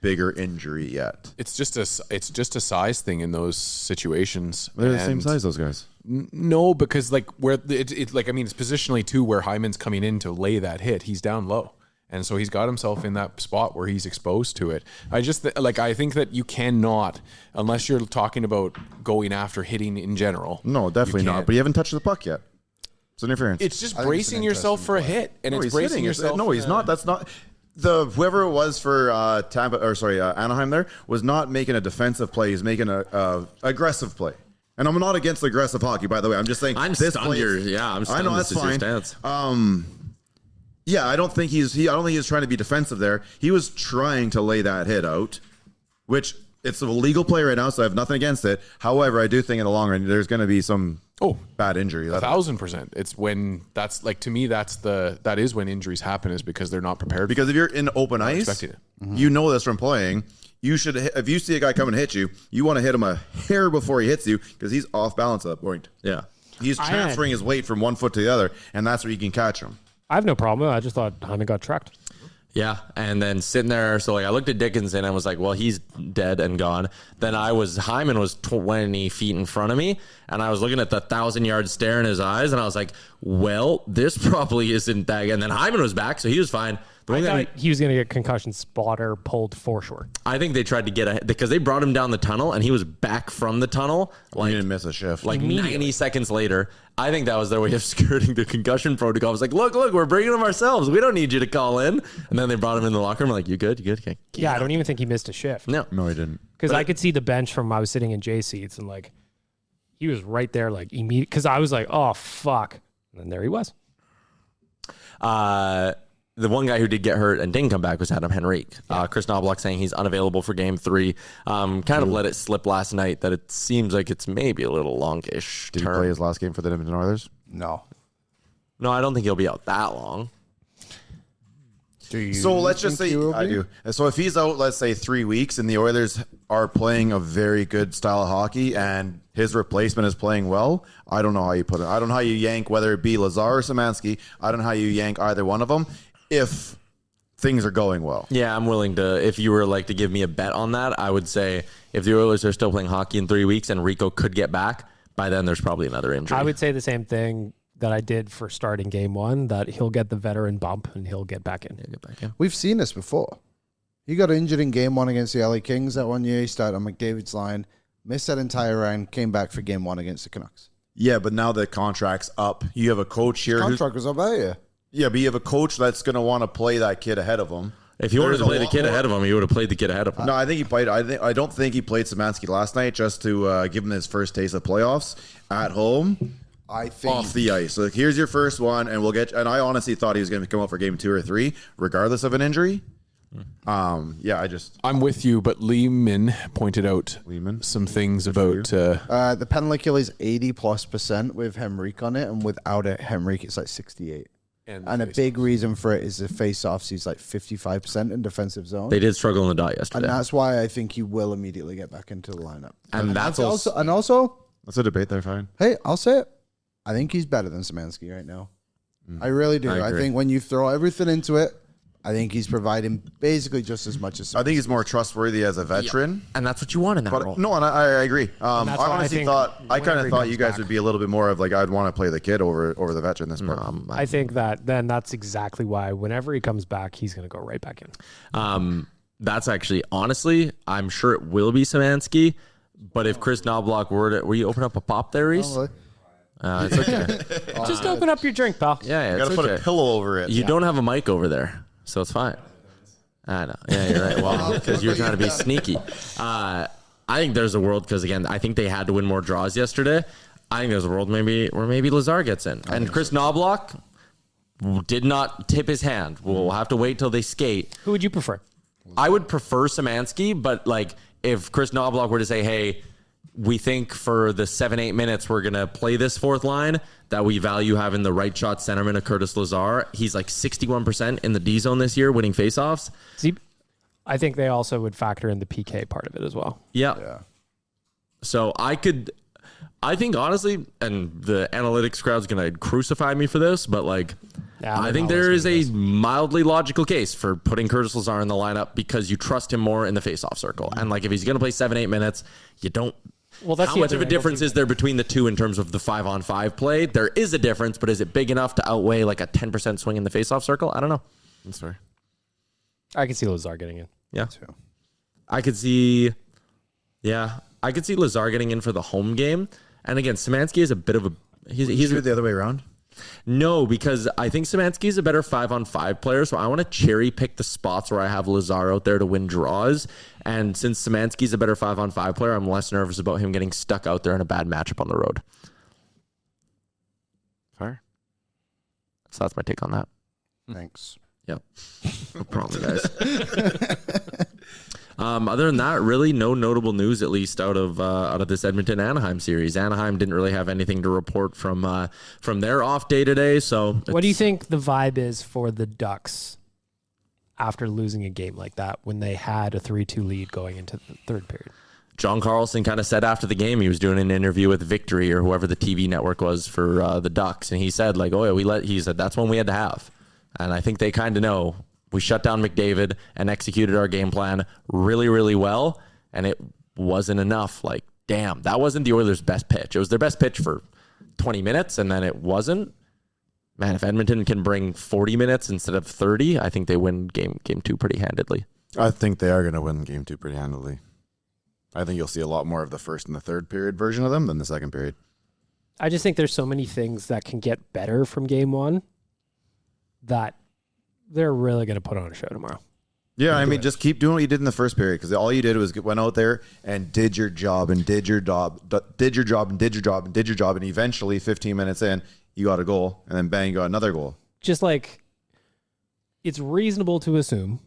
bigger injury yet. It's just a size thing in those situations. They're the same And- size, those guys. No, because like where it's like, I mean, it's positionally too where Hyman's coming in to lay that hit. He's down low. And so he's got himself in that spot where he's exposed to it. I think that you cannot, unless you're talking about going after hitting in general. No, definitely you not. can't. But you haven't touched the puck yet. It's interference. It's just I think it's bracing an yourself for a hit, and No, it's he's bracing hitting. yourself. No, he's not. That's not. Whoever it was for Anaheim there was not making a defensive play. He's making a aggressive play. And I'm not against aggressive hockey, by the way. I'm just saying I'm this stunned. play. I'm stunned. I know this that's is your fine. stance. Yeah, I don't think he's trying to be defensive there. He was trying to lay that hit out, which it's a legal play right now, so I have nothing against it. However, I do think in the long run there's going to be some bad injury. 1,000%. It's when that's like, to me, that is when injuries happen, is because they're not prepared. Because if you're in open ice, expecting it. you know this from playing. You should, if you see a guy come and hit you, you want to hit him a hair before he hits you because he's off balance at that point. Yeah. He's transferring his weight from one foot to the other, and that's where you can catch him. I have no problem. I just thought Hyman got trucked. Yeah, and then sitting there, so like I looked at Dickinson and was like, well, he's dead and gone. Then Hyman was 20 feet in front of me, and I was looking at the 1,000-yard stare in his eyes, and I was like, well, this probably isn't that. And then Hyman was back, so he was fine. I thought he was going to get concussion spotter pulled foreshore. I think they tried to get because they brought him down the tunnel, and he was back from the tunnel. He didn't miss a shift. Like 90 seconds later. I think that was their way of skirting the concussion protocol. I was like, look, we're bringing him ourselves. We don't need you to call in. And then they brought him in the locker room. Like, you good? Okay. Yeah, I don't even think he missed a shift. No, no, he didn't. Because I could see the bench from I was sitting in J seats, and like he was right there, like immediate. Because I was like, oh fuck, and then there he was. The one guy who did get hurt and didn't come back was Adam Henrique. Chris Knobloch saying he's unavailable for game 3. Kind of let it slip last night that it seems like it's maybe a little longish. Did he play his last game for the Edmonton Oilers? No. No, I don't think he'll be out that long. Do you? So let's just think say he will I be? do. So if he's out, let's say 3 weeks, and the Oilers are playing a very good style of hockey, and his replacement is playing well, I don't know how you put it. I don't know how you yank whether it be Lazar or Szymanski. I don't know how you yank either one of them if things are going well. Yeah, I'm willing to. If you were like to give me a bet on that, I would say if the Oilers are still playing hockey in 3 weeks and Rico could get back, by then there's probably another injury. I would say the same thing that I did for starting game 1, that he'll get the veteran bump and he'll get back in. We've seen this before. He got injured in game 1 against the LA Kings that one year. He started on McDavid's line, missed that entire round, came back for game 1 against the Canucks. Yeah, but now the contract's up. You have a coach here Contract was up that year. Yeah, but you have a coach that's going to want to play that kid ahead of him. If you wanted to play the kid ahead of him, he would have played the kid ahead of him. No, I think he played. I don't think he played Szymanski last night just to give him his first taste of playoffs at home. I think Off the ice. So here's your first one, and we'll get. And I honestly thought he was going to come out for game 2 or 3, regardless of an injury. I'm with you, but Lehman pointed out some things about the penalty kill is 80+% with Henrique on it, and without it, Henrique it's like 68. And a big reason for it is the face-offs. He's like 55% in defensive zone. They did struggle in the dot yesterday. And that's why I think he will immediately get back into the lineup. And that's also that's a debate there, fine. Hey, I'll say it. I think he's better than Szymanski right now. I really do. I think when you throw everything into it, I think he's providing basically just as much as. I think he's more trustworthy as a veteran, and that's what you want in that role. No, and I agree. I honestly thought I kind of thought you guys would be a little bit more of like I'd want to play the kid over the veteran this part. I think that's exactly why whenever he comes back, he's going to go right back in. That's actually honestly, I'm sure it will be Szymanski, but if Chris Knobloch were you open up a pop there, Reese? It's okay. Just open up your drink, pal. Yeah, you got to put a pillow over it. You don't have a mic over there. So it's fine. I know. Yeah, you're right. Well, because you're trying to be sneaky. I think there's a world because, again, I think they had to win more draws yesterday. I think there's a world where maybe Lazar gets in. And Chris Knobloch did not tip his hand. We'll have to wait till they skate. Who would you prefer? I would prefer Szymanski, but like if Chris Knobloch were to say, hey, we think for the 7-8 minutes we're going to play this fourth line, that we value having the right shot centerman of Curtis Lazar. He's like 61% in the D zone this year, winning faceoffs. See, I think they also would factor in the PK part of it as well. Yeah. So I think honestly, and the analytics crowd's going to crucify me for this, but like, I think there is a mildly logical case for putting Curtis Lazar in the lineup because you trust him more in the faceoff circle. And like, if he's going to play 7-8 minutes, you don't. Well, that's how much of a difference is there between the two in terms of the 5-on-5 play? There is a difference, but is it big enough to outweigh like a 10% swing in the faceoff circle? I don't know. I'm sorry. I can see Lazar getting in. Yeah. I could see Lazar getting in for the home game. And again, Szymanski is a bit of a he's the other way around. No, because I think Szymanski is a better 5-on-5 player, so I want to cherry pick the spots where I have Lazar out there to win draws. And since Szymanski's a better 5-on-5 player, I'm less nervous about him getting stuck out there in a bad matchup on the road. Fair. So that's my take on that. Thanks. Yep. No problem, guys. Other than that, really no notable news, at least out of this Edmonton Anaheim series. Anaheim didn't really have anything to report from their off day today. So, what do you think the vibe is for the Ducks after losing a game like that when they had a 3-2 lead going into the third period? John Carlson kind of said after the game, he was doing an interview with Victory or whoever the TV network was for the Ducks, and he said like, "Oh yeah, he said that's one we had to have," and I think they kind of know. We shut down McDavid and executed our game plan really, really well, and it wasn't enough. Like, damn, that wasn't the Oilers' best pitch. It was their best pitch for 20 minutes, and then it wasn't. Man, if Edmonton can bring 40 minutes instead of 30, I think they win game 2 pretty handedly. I think they are going to win game 2 pretty handily. I think you'll see a lot more of the first and the third period version of them than the second period. I just think there's so many things that can get better from game 1 that they're really going to put on a show tomorrow. Yeah, I mean, just keep doing what you did in the first period because all you did was went out there and did your job and did your job, and eventually 15 minutes in, you got a goal, and then bang, you got another goal. Just like it's reasonable to assume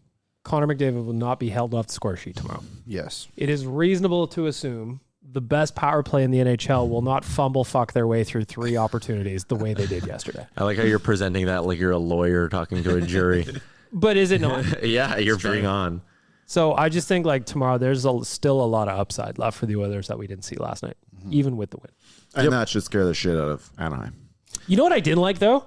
Connor McDavid will not be held off the score sheet tomorrow. Yes. It is reasonable to assume the best power play in the NHL will not fumble fuck their way through 3 opportunities the way they did yesterday. I like how you're presenting that like you're a lawyer talking to a jury. But is it not? Yeah, you're being on. So I just think like tomorrow there's still a lot of upside left for the Oilers that we didn't see last night, even with the win. And that should scare the shit out of Anaheim. You know what I didn't like though?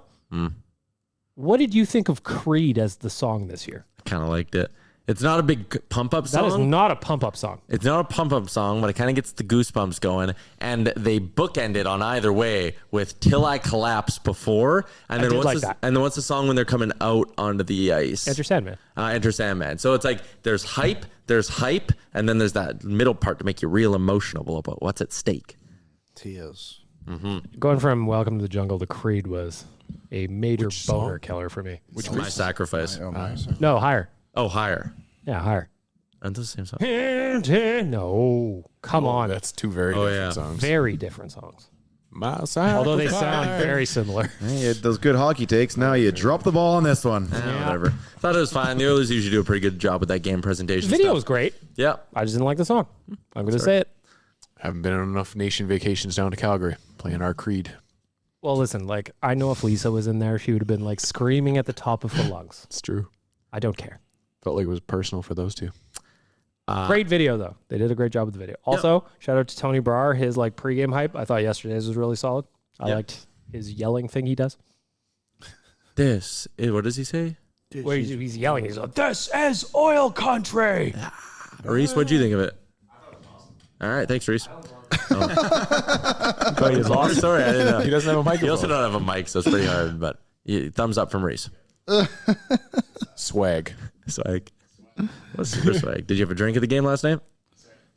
What did you think of Creed as the song this year? I kind of liked it. It's not a big pump-up song. That is not a pump-up song. It's not a pump-up song, but it kind of gets the goosebumps going. And they bookend it on either way with Till I Collapse before. And then what's the song when they're coming out onto the ice? Enter Sandman. Enter Sandman. So it's like there's hype, and then there's that middle part to make you real emotional about what's at stake. Tears. Going from Welcome to the Jungle to Creed was a major boner killer for me. Which My Sacrifice. No, higher. Oh, Higher. Yeah, higher. And the same song. No, come on. That's two very different songs. Very different songs. My side. Although they sound very similar. Hey, you had those good hockey takes. Now you drop the ball on this one. Whatever. Thought it was fine. The Oilers usually do a pretty good job with that game presentation. The video stuff. was great. Yeah. I just didn't like the song. I'm going to say it. Haven't been on enough nation vacations down to Calgary playing our Creed. Well, listen, like, I know if Lisa was in there, she would have been like screaming at the top of her lungs. It's true. I don't care. Felt like it was personal for those two. Great video, though. They did a great job with the video. Also, shout out to Tony Brar, his like pregame hype. I thought yesterday's was really solid. I liked his yelling thing he does. What does he say? Where he's yelling. He's like, "This is oil country." Reese, what'd you think of it? All right, thanks, Reese. He's lost. Sorry, I didn't know. He doesn't have a microphone. He also don't have a mic, so it's pretty hard. But thumbs up from Reese. Swag. What's super swag? Did you have a drink at the game last night?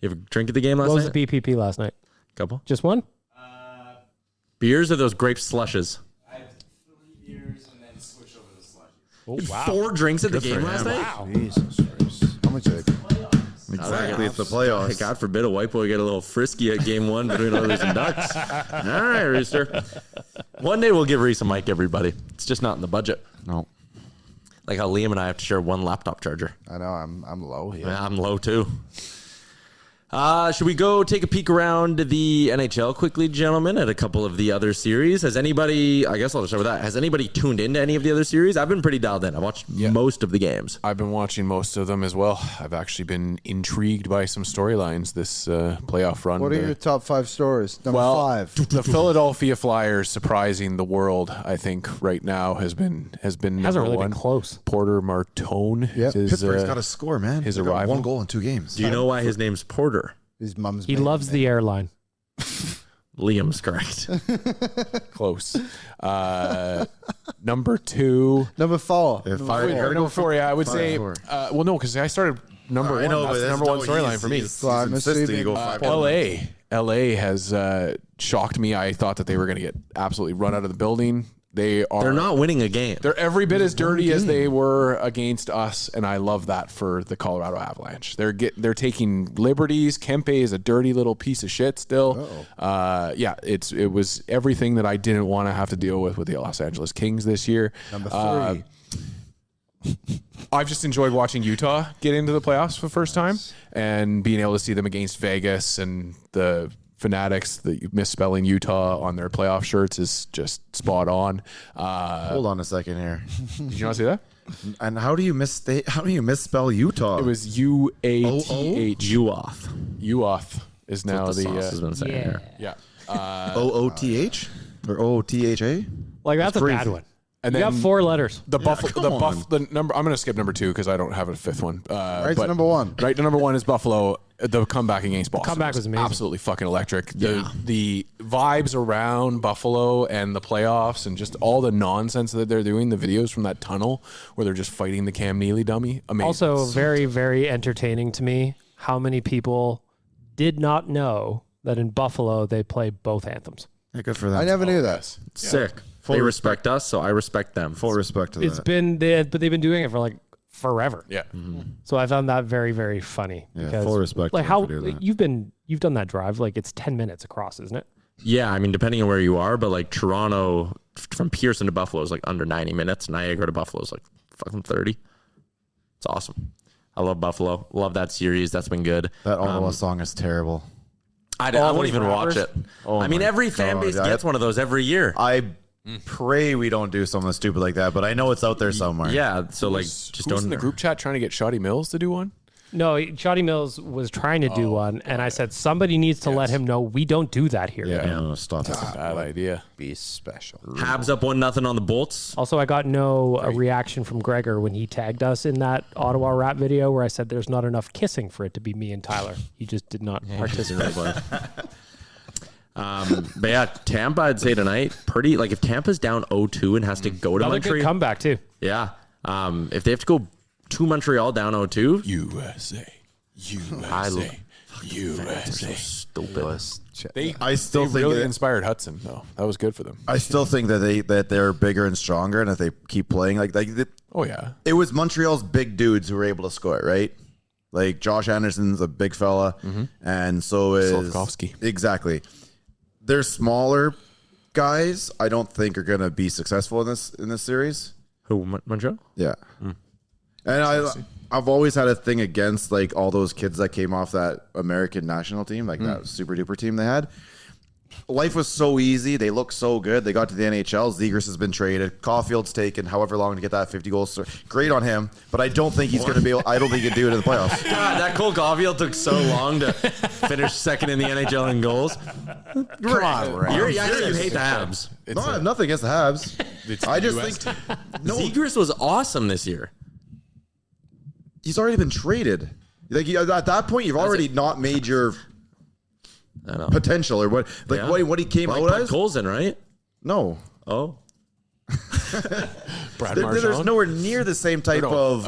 You have a drink at the game last What was night? the BPP last night? Couple Just one? beers or those grape slushes? I had 3 beers and then switched over to slushies. Oh, wow. 4 drinks at the game last night. Wow. Jesus Christ. How much? Exactly. It's the playoffs. God forbid a white boy get a little frisky at game 1 between Oilers and Ducks. All right, Rooster. One day we'll give Reese a mic, everybody. It's just not in the budget. No. Like how Liam and I have to share one laptop charger. I know. I'm low here. Yeah, I'm low too. Should we go take a peek around the NHL quickly, gentlemen, at a couple of the other series? Has anybody, I guess I'll just start with that. Has anybody tuned into any of the other series? I've been pretty dialed in. I watched most of the games. I've been watching most of them as well. I've actually been intrigued by some storylines this playoff run. What are your top 5 stories? Number 5. The Philadelphia Flyers surprising the world, I think, right now has been Hasn't number really one. been close. Porter Martone. Yep. Pittsburgh's got to score, man. his They got arrival. 1 goal in 2 games. Do you know why his name's Porter? His mum's. He loves the airline. Liam's correct. Close. Number 2. Number 4. Number 4, yeah, I would say. Well, no, because I started number 1. That's the number 1 storyline for me. Insisting you go 5. LA has shocked me. I thought that they were going to get absolutely run out of the building. They're not winning a game. They're every bit as dirty as they were against us, and I love that for the Colorado Avalanche. They're taking liberties. Kempe is a dirty little piece of shit still. It was everything that I didn't want to have to deal with the Los Angeles Kings this year. Number 3. I've just enjoyed watching Utah get into the playoffs for the first time and being able to see them against Vegas and the Fanatics, the misspelling Utah on their playoff shirts is just spot on. Hold on a second here. Did you not see that? And how do you misspell Utah? It was UATH. Uoth. Uoth is now That's what the sauce has been saying here. yeah. OOTH or OOTHA? Like, that's a bad one. And You got 4 letters. The the number. I'm going to skip number 2 because I don't have a 5th one. Right to number 1. Right to number 1 is Buffalo. The comeback against Boston. Comeback was amazing. Absolutely fucking electric. The vibes around Buffalo and the playoffs and just all the nonsense that they're doing. The videos from that tunnel where they're just fighting the Cam Neely dummy. Amazing. Also, very, very entertaining to me how many people did not know that in Buffalo they play both anthems. Yeah, good for them. I never knew that. Sick. They respect us, so I respect them. Full respect to It's that. been, but they've been doing it for like forever. Yeah. So I found that very, very funny. Yeah, because, full respect to Like them how for doing that. you've done that drive. Like it's 10 minutes across, isn't it? Yeah, I mean, depending on where you are, but like Toronto from Pearson to Buffalo is like under 90 minutes. Niagara to Buffalo is like fucking 30. It's awesome. I love Buffalo. Love that series. That's been good. That Ottawa song is terrible. I won't even watch it. I mean, every fan base God. gets one of those every year. I pray we don't do something stupid like that, but I know it's out there somewhere. Yeah, so like just Who's don't. in the group chat trying to get Shoddy Mills to do one? No, Shoddy Mills was trying to do one, and I said somebody needs to let him know we don't do that here. Yeah, no, stop it. Bad idea. Be special. Habs up 1-0 on the Bolts. Also, I got no reaction from Gregor when he tagged us in that Ottawa rap video where I said there's not enough kissing for it to be me and Tyler. He just did not participate. But yeah, Tampa, I'd say tonight, pretty like if Tampa's down 0-2 and has to go to Another good Montreal. comeback too. Yeah. If they have to go to Montreal down 0-2, USA. I USA. Stupid. I still think really inspired Hudson though. That was good for them. I still think that they're bigger and stronger, and if they keep playing oh yeah, it was Montreal's big dudes who were able to score, right? Like Josh Anderson's a big fella, and so is Slavkovsky. Exactly. They're smaller guys. I don't think are going to be successful in this series. Who, Montreal? Yeah, and I've always had a thing against like all those kids that came off that American national team, like that super duper team they had. Life was so easy. They look so good. They got to the NHL. Zegras has been traded. Caulfield's taken however long to get that 50 goals. Great on him, but I don't think he's going to be able. I don't think he can do it in the playoffs. God, that Cole Caulfield took so long to finish second in the NHL in goals. Come on, you hate the Habs. No, I have nothing against the Habs. I just think Zegras was awesome this year. He's already been traded. Like at that point, you've already not made your potential or what. Like what he came out as. Colson, right? No. Oh. Brad There's nowhere near the same type of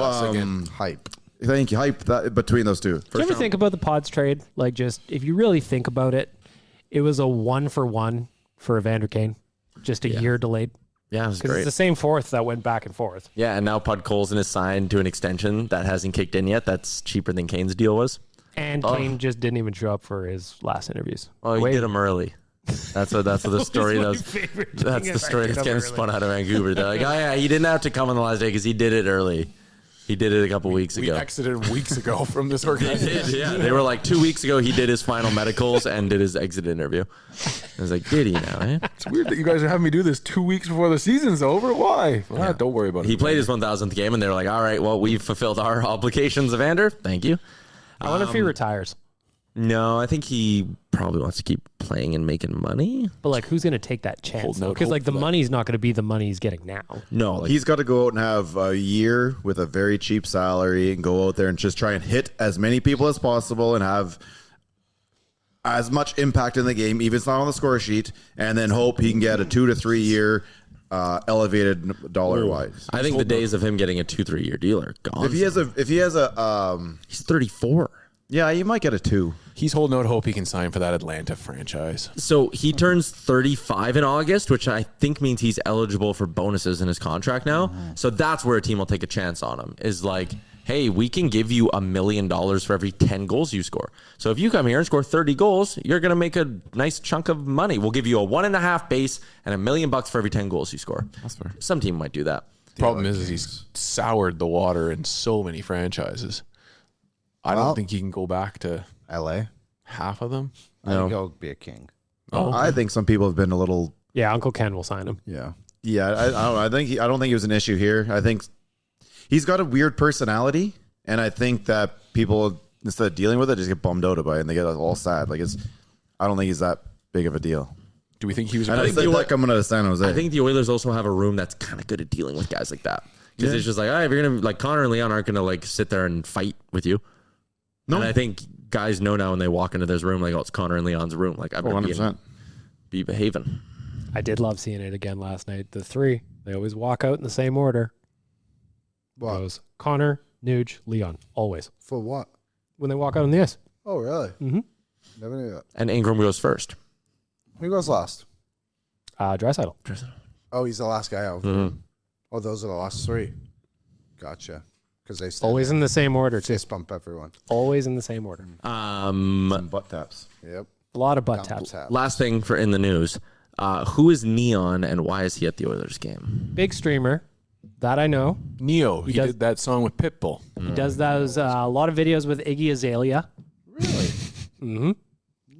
hype. Thank you, hype between those two. Do you ever think about the Pods trade? Like, just if you really think about it, it was a 1-for-1 for Evander Kane, just a year delayed. Yeah, it was Because great. it's the same fourth that went back and forth. Yeah, and now Pud Colson is signed to an extension that hasn't kicked in yet. That's cheaper than Kane's deal was. And Kane just didn't even show up for his last interviews. Oh, he did them early. That's what the story does. That's the story that's getting spun out of Vancouver. They're like, oh yeah, he didn't have to come on the last day because he did it early. He did it a couple weeks ago. We exited weeks ago from this organization. Yeah, they were like 2 weeks ago. He did his final medicals and did his exit interview. I was like, did he now? Eh? It's weird that you guys are having me do this 2 weeks before the season's over. Why? Well, don't worry about it. He played his 1,000th game, and they were like, all right, well, we've fulfilled our obligations, Evander. Thank you. I wonder if he retires. No, I think he probably wants to keep playing and making money. But like, who's going to take that chance? out Because hope like the for that. money's not going to be the money he's getting now. No, like, He's got to go out and have a year with a very cheap salary and go out there and just try and hit as many people as possible and have as much impact in the game, even if it's not on the score sheet, and then hope he can get a 2 to 3 year elevated dollar wise. I think the days of him getting a 2-3 year deal are gone. If he has a he's 34. yeah, you might get a 2. He's holding out hope he can sign for that Atlanta franchise. So he turns 35 in August, which I think means he's eligible for bonuses in his contract now. So that's where a team will take a chance on him. Is like, hey, we can give you $1 million for every 10 goals you score. So if you come here and score 30 goals, you're going to make a nice chunk of money. We'll give you a 1.5 base and $1 million for every 10 goals you score. That's fair. Some team might do that. Problem is he's soured the water in so many franchises. I don't think he can go back to LA. half of them. I think he'll be a king. I think some people have been a little. Yeah, Uncle Ken will sign him. Yeah. I don't know. I don't think it was an issue here. I think he's got a weird personality, and I think that people, instead of dealing with it, just get bummed out about it and they get all sad. Like I don't think he's that big of a deal. Do we think he was? And I said that coming out of San Jose. I think the Oilers also have a room that's kind of good at dealing with guys like that. Because it's just like, if you're going to, like, Connor and Leon aren't going to, like, sit there and fight with you. No. And I think guys know now when they walk into this room, like, oh, it's Connor and Leon's room. Like, I'm going to be behaving. I did love seeing it again last night. The three, they always walk out in the same order. What? Goes Connor, Nuge, Leon, always. For what? When they walk out on the ice. Oh, really? Mm-hmm. Never knew that. And Ingram goes first. Who goes last? Draisaitl. Oh, he's the last guy out. Mm-hmm. Oh, those are the last 3. Gotcha. Because they Always in the same order, too. fist bump everyone. Always in the same order. Some butt taps. Yep. A lot of butt Down taps. tap. Last thing for in the news. Who is Neon and why is he at the Oilers game? Big streamer. That I know. Neo. He does- did that song with Pitbull. He does those a lot of videos with Iggy Azalea. Really? Mm-hmm.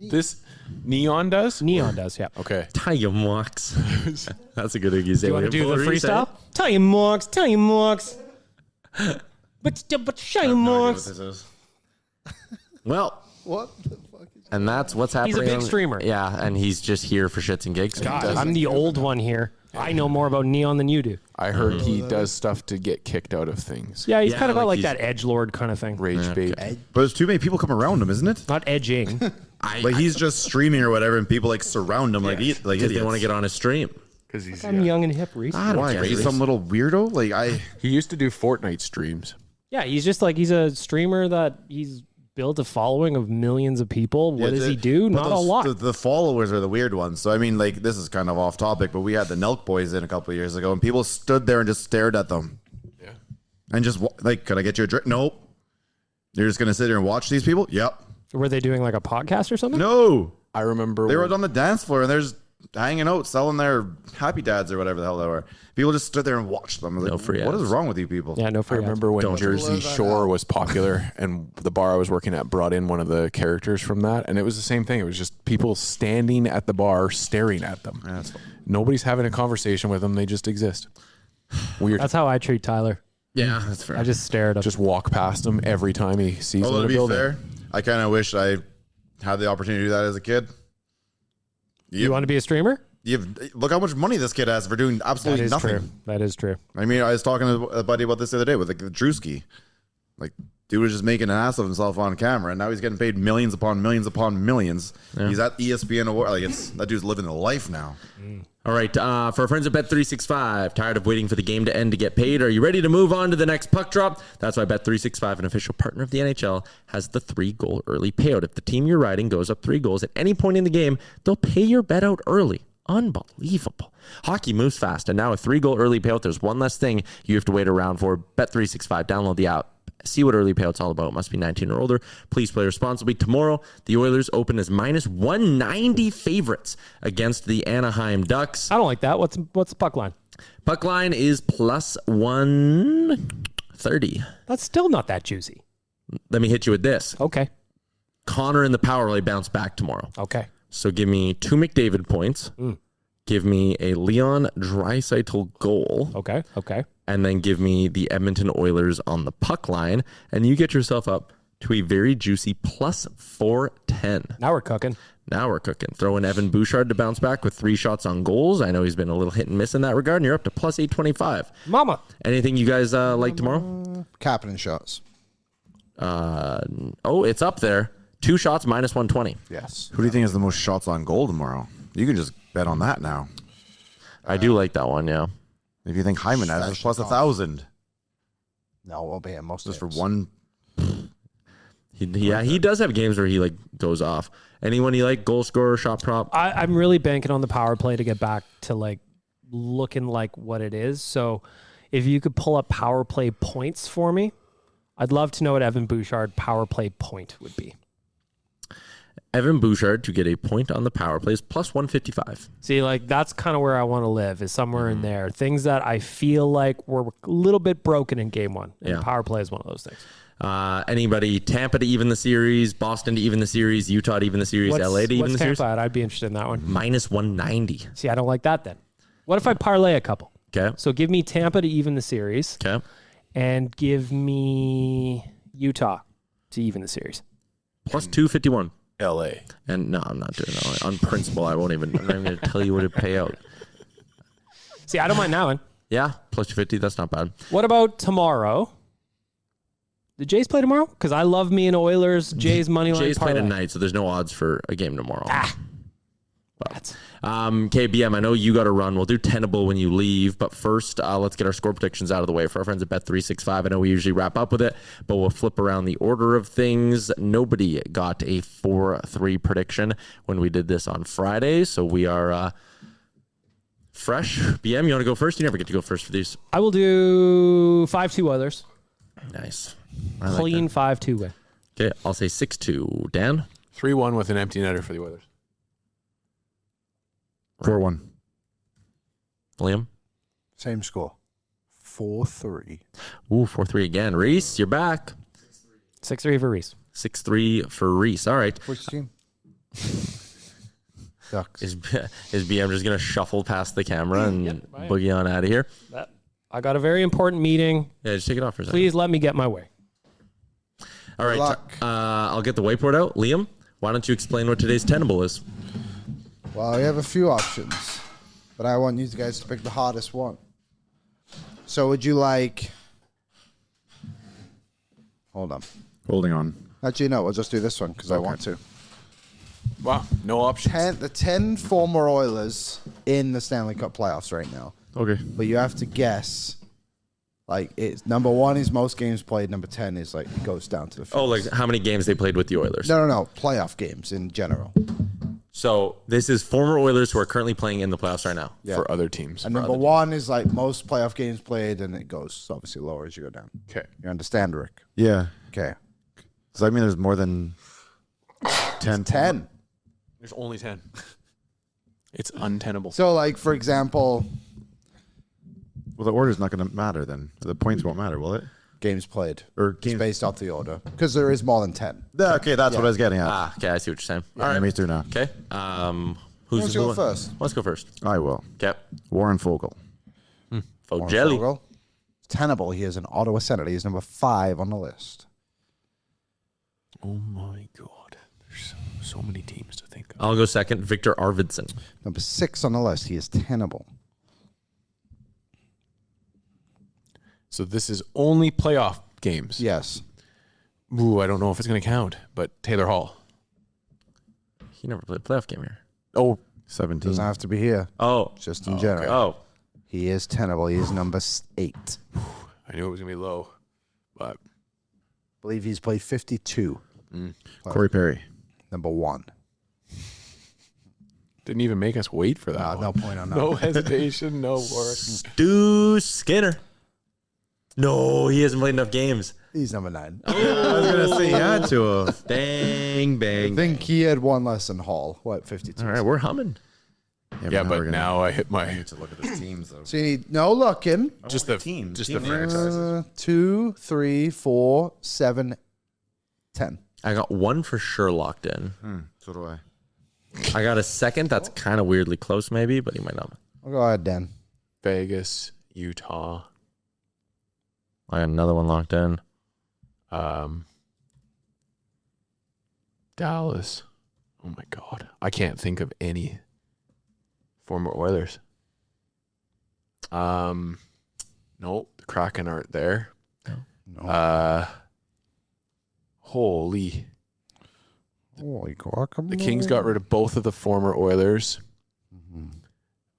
This Neon does? Neon does, yeah. Okay. Time walks. That's a good Do you want to do the Reset. freestyle? Time walks. But shine walks. Well, What the fuck is and that's what's happening. He's a big streamer. Yeah, and he's just here for shits and gigs. God, I'm the old one here. I know more about Neon than you do. I heard he does stuff to get kicked out of things. Yeah, he's Yeah, kind of got like like that edgelord kind of thing. Rage bait. But there's too many people come around him, isn't it? Not edging. Like he's just streaming or whatever, and people like surround him like Because idiots. they want to get on his stream. Because he's I'm young and hip, Reese. Why? He's some little weirdo. Like he used to do Fortnite streams. Yeah, he's just like, he's a streamer that he's built a following of millions of people. What does he do? But Not a lot. The followers are the weird ones. So, I mean, like, this is kind of off topic, but we had the Nelk boys in a couple of years ago, and people stood there and just stared at them. Yeah. And just, like, could I get you a drink? Nope. You're just going to sit there and watch these people? Yep. Were they doing like a podcast or something? No. I remember They were on the dance floor, and they're just hanging out, selling their Happy Dads or whatever the hell they were. People just stood there and watched them. I was like, No free what ads. is wrong with you people? Yeah, no I free ads. remember when Don't Jersey blur that Shore out. was popular, and the bar I was working at brought in one of the characters from that, and it was the same thing. It was just people standing at the bar staring at them. Yeah, that's fine. Nobody's having a conversation with them. They just exist. Weird. That's how I treat Tyler. Yeah, that's fair. I just stare at him. Just walk past him every time he sees them Although, in to a be building. fair, I kind of wish I had the opportunity to do that as a kid. You want to be a streamer? Look how much money this kid has for doing That absolutely is nothing. true. That is true. I mean, I was talking to a buddy about this the other day with like the Drewski. Like, dude was just making an ass of himself on camera, and now he's getting paid millions upon millions upon millions. He's at ESPN Award. Like, that dude's living the life now. All right, for our friends at Bet365, tired of waiting for the game to end to get paid? Are you ready to move on to the next puck drop? That's why Bet365, an official partner of the NHL, has the 3-goal early payout. If the team you're riding goes up 3 goals at any point in the game, they'll pay your bet out early. Unbelievable. Hockey moves fast, and now a 3-goal early payout, there's one less thing you have to wait around for. Bet365, download the app. See what early payout's all about. Must be 19 or older. Please play responsibly. Tomorrow, the Oilers open as minus 190 favorites against the Anaheim Ducks. I don't like that. What's the puck line? Puck line is plus 130. That's still not that juicy. Let me hit you with this. Okay. Connor in the power play bounce back tomorrow. Okay. So give me 2 McDavid points. Give me a Leon Draisaitl goal. Okay. Okay. And then give me the Edmonton Oilers on the puck line. And you get yourself up to a very juicy plus 410. Now we're cooking. Now we're cooking. Throw in Evan Bouchard to bounce back with 3 shots on goals. I know he's been a little hit and miss in that regard. And you're up to plus 825. Mama. Anything you guys like tomorrow? Captain shots. It's up there. 2 shots minus 120. Yes. Who do you think has the most shots on goal tomorrow? You can just bet on that now. I do like that one, yeah. If you think Hyman has, it's plus 1,000 No, we'll be at most just for games. one. He does have games where he like goes off. Anyone you like? Goal scorer, shot prop? I'm really banking on the power play to get back to like looking like what it is. So if you could pull up power play points for me, I'd love to know what Evan Bouchard power play point would be. Evan Bouchard to get a point on the power play is plus 155. See, like that's kind of where I want to live, is somewhere in there. Things that I feel like were a little bit broken in game one. And Yeah. power play is one of those things. Anybody? Tampa to even the series, Boston to even the series, Utah to even the series, LA to even what's the series. Tampa at? I'd be interested in that one. Minus 190. See, I don't like that then. What if I parlay a couple? Okay. So give me Tampa to even the series Okay. and give me Utah to even the series. Plus 251. L.A. And no, I'm not doing that. On principle, I'm not even going to tell you what to pay out. See, I don't mind that one. Yeah, plus 250. That's not bad. What about tomorrow? The Jays play tomorrow? Because I love me and Oilers. Jays money line Jays play parlay. tonight, so there's no odds for a game tomorrow. That's- KBM, I know you got to run. We'll do Tenable when you leave, but first, let's get our score predictions out of the way for our friends at Bet365. I know we usually wrap up with it, but we'll flip around the order of things. Nobody got a 4-3 prediction when we did this on Friday, so we are fresh. BM, you want to go first? You never get to go first for these. I will do 5-2 Oilers. Nice. Clean 5-2 win. Okay, I'll say 6-2. Dan? 3-1 with an empty netter for the Oilers. 4-1. Liam? Same score. 4-3. Ooh, 4-3 again. Reese, you're back. 6-3 for Reese. 6-3 for Reese. All right. Which team? Ducks. Is BM just going to shuffle past the camera and I am. boogie on out of here? I got a very important meeting. Yeah, just take it off for a second. Please let me get my way. All right. luck. I'll get the whiteboard out. Liam, why don't you explain what today's Tenable is? Well, we have a few options, but I want you guys to pick the hardest one. So would you like... Hold on. Holding on. Actually, no, we'll just do this one because I want to. Wow, no options. The 10 former Oilers in the Stanley Cup playoffs right now. Okay. But you have to guess Like it's number 1 is most games played. Number 10 is like it goes down to the field. Oh, like how many games they played with the Oilers? No. Playoff games in general. So this is former Oilers who are currently playing in the playoffs right now. For other teams. And number 1 is like most playoff games played, and it goes obviously lower as you go down. Okay. You understand, Rick? Yeah. Okay. Does that mean there's more than 10? 10. There's only 10. It's untenable. So, like for example, Well, the order's not going to matter then. The points won't matter, will it? games played Or it's games? based off the order because there is more than 10. Okay, that's what I was getting at. Ah, okay, I see what you're saying. All right, me too now. Okay. Who wants to go who- first? Let's go first. I will. Okay. Warren Fogle. Folk jelly. Fogle. Tenable. He is an Ottawa Senator. He's number 5 on the list. Oh my God. There's so many teams to think of. I'll go second. Victor Arvidsson. Number 6 on the list. He is Tenable. So this is only playoff games. Yes. Ooh, I don't know if it's going to count, but Taylor Hall. He never played a playoff game here. Oh, 17. Doesn't have to be here. Oh. Just in general. Oh. He is Tenable. He is number 8. I knew it was going to be low, but I believe he's played 52. Corey Perry. Number 1. didn't even make us wait for that. No one. point on that. No hesitation, no work. Stu Skinner. No, he hasn't played enough games. He's number 9. I was going to say, yeah, to a. Bang, I bang. think he had one less than Hall. What, 52? All right, we're humming. Yeah, but now I hit my to look at his teams, though. So you need no looking. just the team. just Team the names. franchises. 2, 3, 4, 7, 10. I got one for sure locked in. So do I. I got a second that's kind of weirdly close, maybe, but he might not. I'll go ahead, Dan. Vegas, Utah, I got another one locked in. Dallas. Oh my God, I can't think of any former Oilers. Nope, the Kraken aren't there. No. Holy. Holy guacamole. The Kings got rid of both of the former Oilers.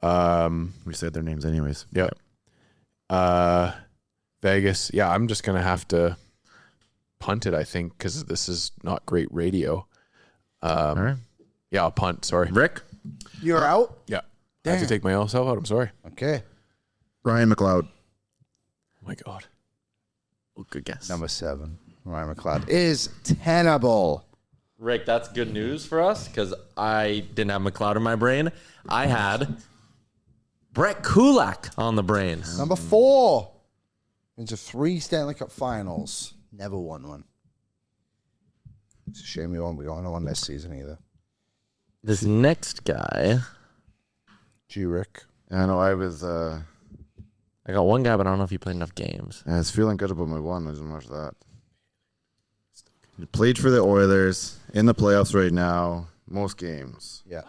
We said their names anyways. Yeah. Vegas. Yeah, I'm just going to have to punt it, I think, because this is not great radio. All right. Yeah, I'll punt. Sorry. Rick? You're out? Yeah. I have to take myself out. I'm sorry. Okay. Ryan McLeod. Oh my God. Oh, good guess. Number 7. Ryan McLeod is Tenable. Rick, that's good news for us because I didn't have McLeod in my brain. I had Brett Kulak on the brain. Number 4. Into 3 Stanley Cup finals. Never won one. It's a shame we won't be going to one this season either. This next guy, G. Rick. I know I was I got one guy, but I don't know if he played enough games. I was feeling good about my one. I didn't watch that. He played for the Oilers in the playoffs right now. Most games. Yeah.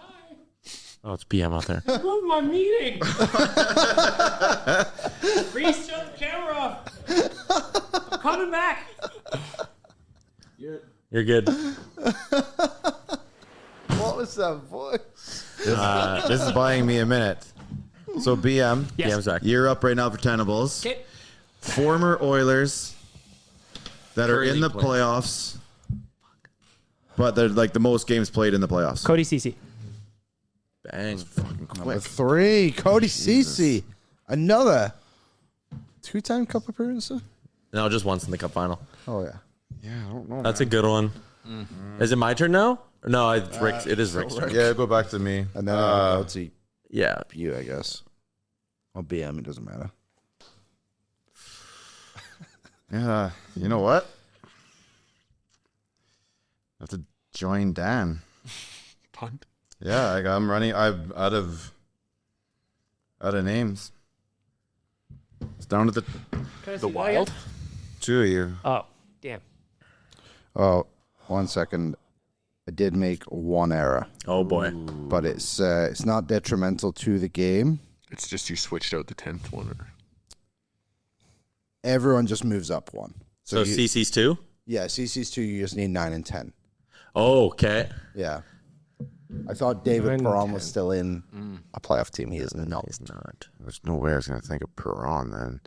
Oh, it's PM out there. Move my meeting. Reese, shut the camera off. I'm coming back. You're good. What was that voice? This is buying me a minute. So BM, Yes. PM's back. you're up right now for Tenables. Okay. Former Oilers that are in Currently the playing. playoffs, but they're like the most games played in the playoffs. Cody Cece. Bang. Number 3. Cody Cece. Another 2-time Cup appearance? No, just once in the Cup final. Oh, yeah. Yeah, I don't know. That's a good one. Is it my turn now? No, it's Rick's. It is Rick's turn. Yeah, go back to me. And then I'll go to Yeah. you, I guess. Or BM, it doesn't matter. Yeah, you know what? I have to join Dan. Punt. Yeah, I'm running. I'm out of names. It's down to The Wild. 2 of you. Oh, damn. Oh, 1 second. I did make one error, Oh, boy. but it's not detrimental to the game. It's just you switched out the 10th one. Everyone just moves up one. So you, CC's 2? yeah, CC's 2, you just need 9 and 10. Oh, okay. Yeah. I thought David 9 and Perron 10. was still in a playoff team. He is not. He's not. There's no way I was going to think of Perron then.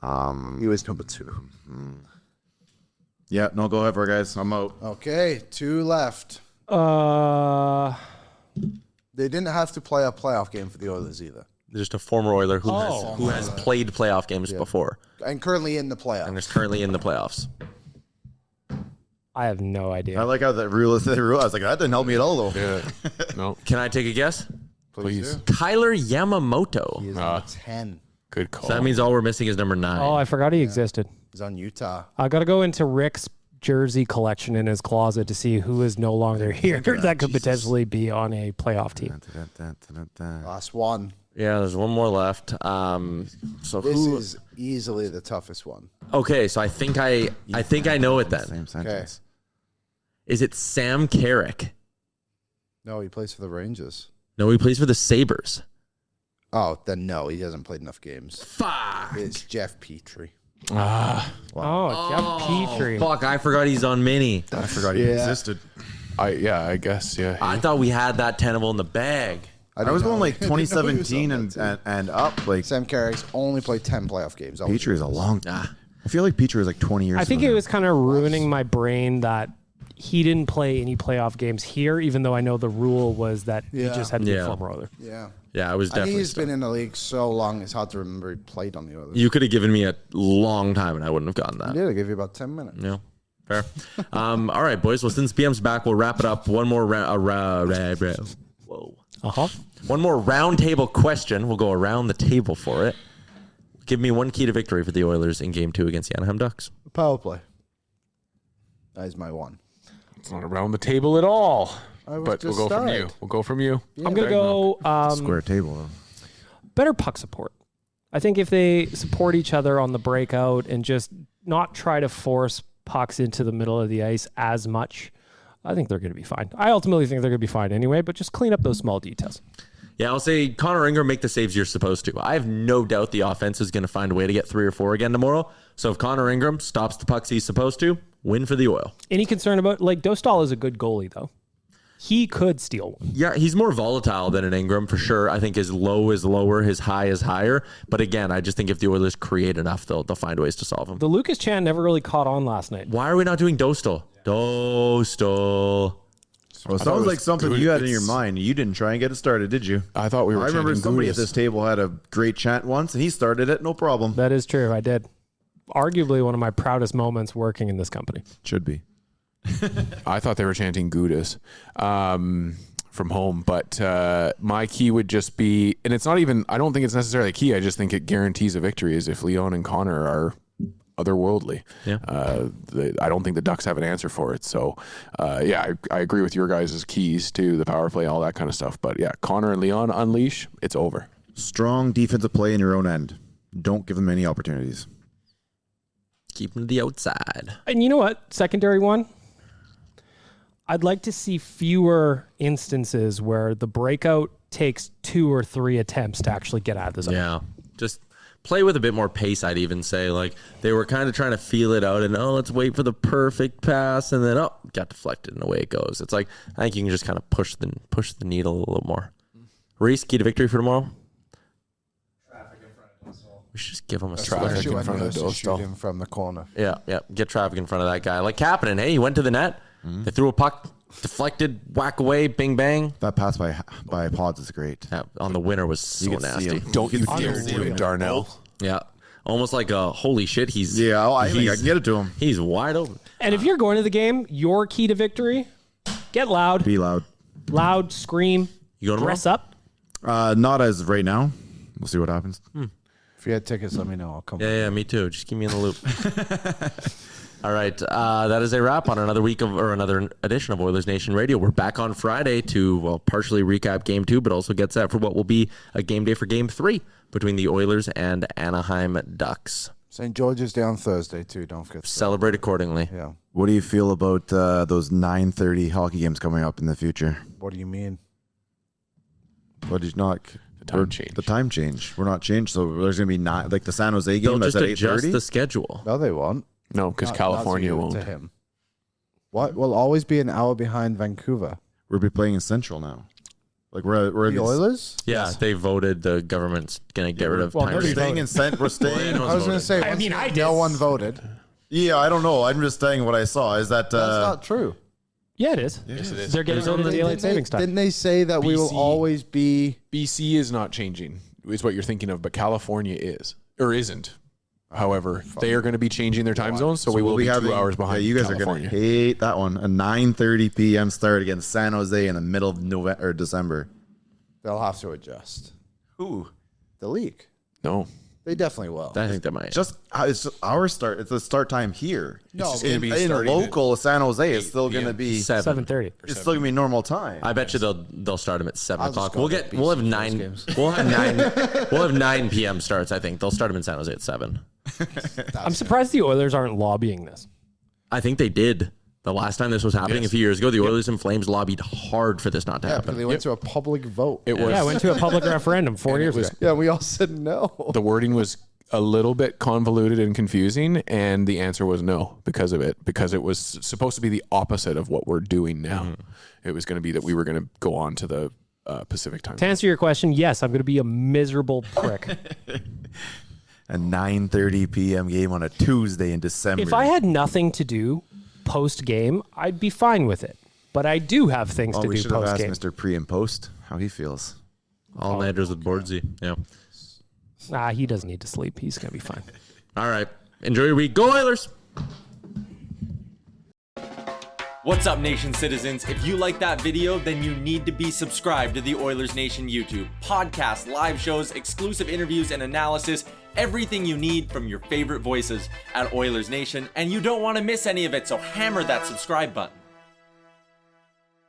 He was number 2. Yeah, no, go ahead, guys. I'm out. Okay, 2 left. They didn't have to play a playoff game for the Oilers either. Just a former Oiler who has played playoff games before And currently in the playoffs. and is currently in the playoffs. I have no I idea. like how the rule is. I was like, that didn't help me at all, though. Yeah. No, Can I take a guess? please. do. Kyler Yamamoto. He is number 10. Good call. So that means all we're missing is number 9. Oh, I forgot he existed. He's on Utah. I got to go into Rick's jersey collection in his closet to see who is no longer here that could potentially be on a playoff team. Last one. Yeah, there's one more left. So This who? is easily the toughest one. Okay, so I think I know it then. Same sentence. Is it Sam Carrick? No, he plays for the Rangers. No, he plays for the Sabres. Oh, then no, he hasn't played enough games. Fuck. It's Jeff Petrie. Oh, Jeff Petrie. Fuck, I forgot he's on mini. I forgot he existed. I guess, yeah. I thought we had that Tenable in the bag. I was going like 2017 and up. Like, Sam Carrick's only played 10 playoff games. Petrie is a long Ah. time. I feel like Petrie was like 20 years I think ago. it was kind of ruining my brain that he didn't play any playoff games here, even though I know the rule was that he just had to be a Yeah. former Oiler. Yeah. Yeah, I was And definitely. he's been in the league so long, it's hard to remember he played on the Oilers. You could have given me a long time and I wouldn't have gotten I that. did. I gave you about 10 minutes. No. Fair. All right, boys. Well, since BM's back, we'll wrap it up. One more whoa. One more round table question. We'll go around the table for it. Give me one key to victory for the Oilers in Game 2 against the Anaheim Ducks. Power play. That is my one. It's not around the table at all. I was But we'll just go from you. started. We'll go from you. I'm going to go Square table, though. better puck support. I think if they support each other on the breakout and just not try to force pucks into the middle of the ice as much, I think they're going to be fine. I ultimately think they're going to be fine anyway, but just clean up those small details. Yeah, I'll say Connor Ingram, make the saves you're supposed to. I have no doubt the offense is going to find a way to get 3 or 4 again tomorrow. So if Connor Ingram stops the pucks he's supposed to, win for the Oil. Any concern about, like, Dostal is a good goalie, though. He could steal one. Yeah, he's more volatile than an Ingram for sure. I think his low is lower, his high is higher. But again, I just think if the Oilers create enough, they'll find ways to solve them. The Lucas Chan never really caught on last night. Why are we not doing Dostal? Dostal. Well, it thought it sounds was like something good. you had in your It's- mind. You didn't try and get it started, did you? I thought we were I remember chanting somebody Gudis. at this table had a great chant once, and he started it, no problem. That is true. I did. Arguably one of my proudest moments working in this company. Should be. I thought they were chanting Gudis from home, but my key would just be, and it's not even, I don't think it's necessarily a key. I just think it guarantees a victory is if Leon and Connor are otherworldly. Yeah. I don't think the Ducks have an answer for it. So, I agree with your guys' keys to the power play, all that kind of stuff. But yeah, Connor and Leon unleash, it's over. Strong defensive play in your own end. Don't give them any opportunities. Keep him to the outside. And you know what? Secondary one. I'd like to see fewer instances where the breakout takes 2 or 3 attempts to actually get out of the zone. Yeah. Just play with a bit more pace, I'd even say. Like, they were kind of trying to feel it out and, let's wait for the perfect pass. And then, got deflected and away it goes. It's like, I think you can just kind of push the needle a little more. Reese, key to victory for tomorrow? Traffic in front of Dostal. We should just give him a Traffic square. in front of shoot Dostal. him from the corner. Yeah. Get traffic in front of that guy. Like Kapanen, hey, he went to the net. They threw a puck, deflected, whack away, bing, bang. That pass by Pods is great. Yeah, on the winner was so could see nasty. him. Don't you You can dare see do him. it, Darnell. Yeah. Almost like a holy shit. He's I think I can get it to him. He's wide open. And if you're going to the game, your key to victory, get loud. Be loud. Loud, scream, You going dress tomorrow? up. Not as of right now. We'll see what happens. If you had tickets, let me know. I'll come. Yeah, me too. Just keep me in the loop. All right, that is a wrap on another week or another edition of Oilers Nation Radio. We're back on Friday to partially recap Game 2, but also get set for what will be a game day for Game 3 between the Oilers and Anaheim Ducks. St. George's Day on Thursday, too. Don't forget. Celebrate accordingly. Yeah. What do you feel about those 9:30 hockey games coming up in the future? What do you mean? What did you not? time change. The time change. We're not changed, so there's gonna be not like the San Jose game. They'll That's just at adjust 8:30. the schedule. No, they won't. No, because Not- California not to you, won't. To him. What? We'll always be an hour behind Vancouver. We'll be playing in Central now. Like we're The Oilers? Yeah, they voted. The government's gonna get rid of well, time. nobody We're staying in cent. We're staying. I was going to say, I mean, I did. no one voted. Yeah, I don't know. I'm just saying what I saw. Is that That's not true. Yeah, it is. Yes, it is. They're getting rid of the daylight savings time. Didn't they say that we will BC always be... BC is not changing, is what you're thinking of, but California is or isn't. However, they are going to be changing their time zones, so we will be 2 hours behind. Yeah, you guys California. are going to hate that one. A 9:30 p.m. start against San Jose in the middle of November or December. They'll have to adjust. Who? The league. No, They definitely will. I think that might. It's our start. It's the start time here. No, just gonna be in starting at local San Jose, it's still going to 8 be 7:30. It's still going to be normal time. I bet you they'll start them at 7 I'll just o'clock. go We'll to get BC we'll have first 9 games. we'll have 9 p.m. starts. I think they'll start them in San Jose at 7. I'm surprised the Oilers aren't lobbying this. I think they did the last time this was happening a few years ago. The Oilers and Flames lobbied hard for this not to Yeah, happen. because they went to a public vote. it was. Yeah, I went to a public referendum 4 years ago. Yeah, we all said no. The wording was a little bit convoluted and confusing, and the answer was no because of it. Because it was supposed to be the opposite of what we're doing now. It was going to be that we were going to go on to the Pacific time. To answer your question, yes, I'm going to be a miserable prick. A 9:30 p.m. game on a Tuesday in December. If I had nothing to do post game, I'd be fine with it. But I do have things to we do should have post asked game. Mr. Pre and Post how he feels. All nighters with Boardsy. Yeah. Nah, he doesn't need to sleep. He's going to be fine. All right. Enjoy your week. Go Oilers. What's up, Nation citizens? If you like that video, then you need to be subscribed to the Oilers Nation YouTube. Podcasts, live shows, exclusive interviews, and analysis. Everything you need from your favorite voices at Oilers Nation. And you don't want to miss any of it, so hammer that subscribe button.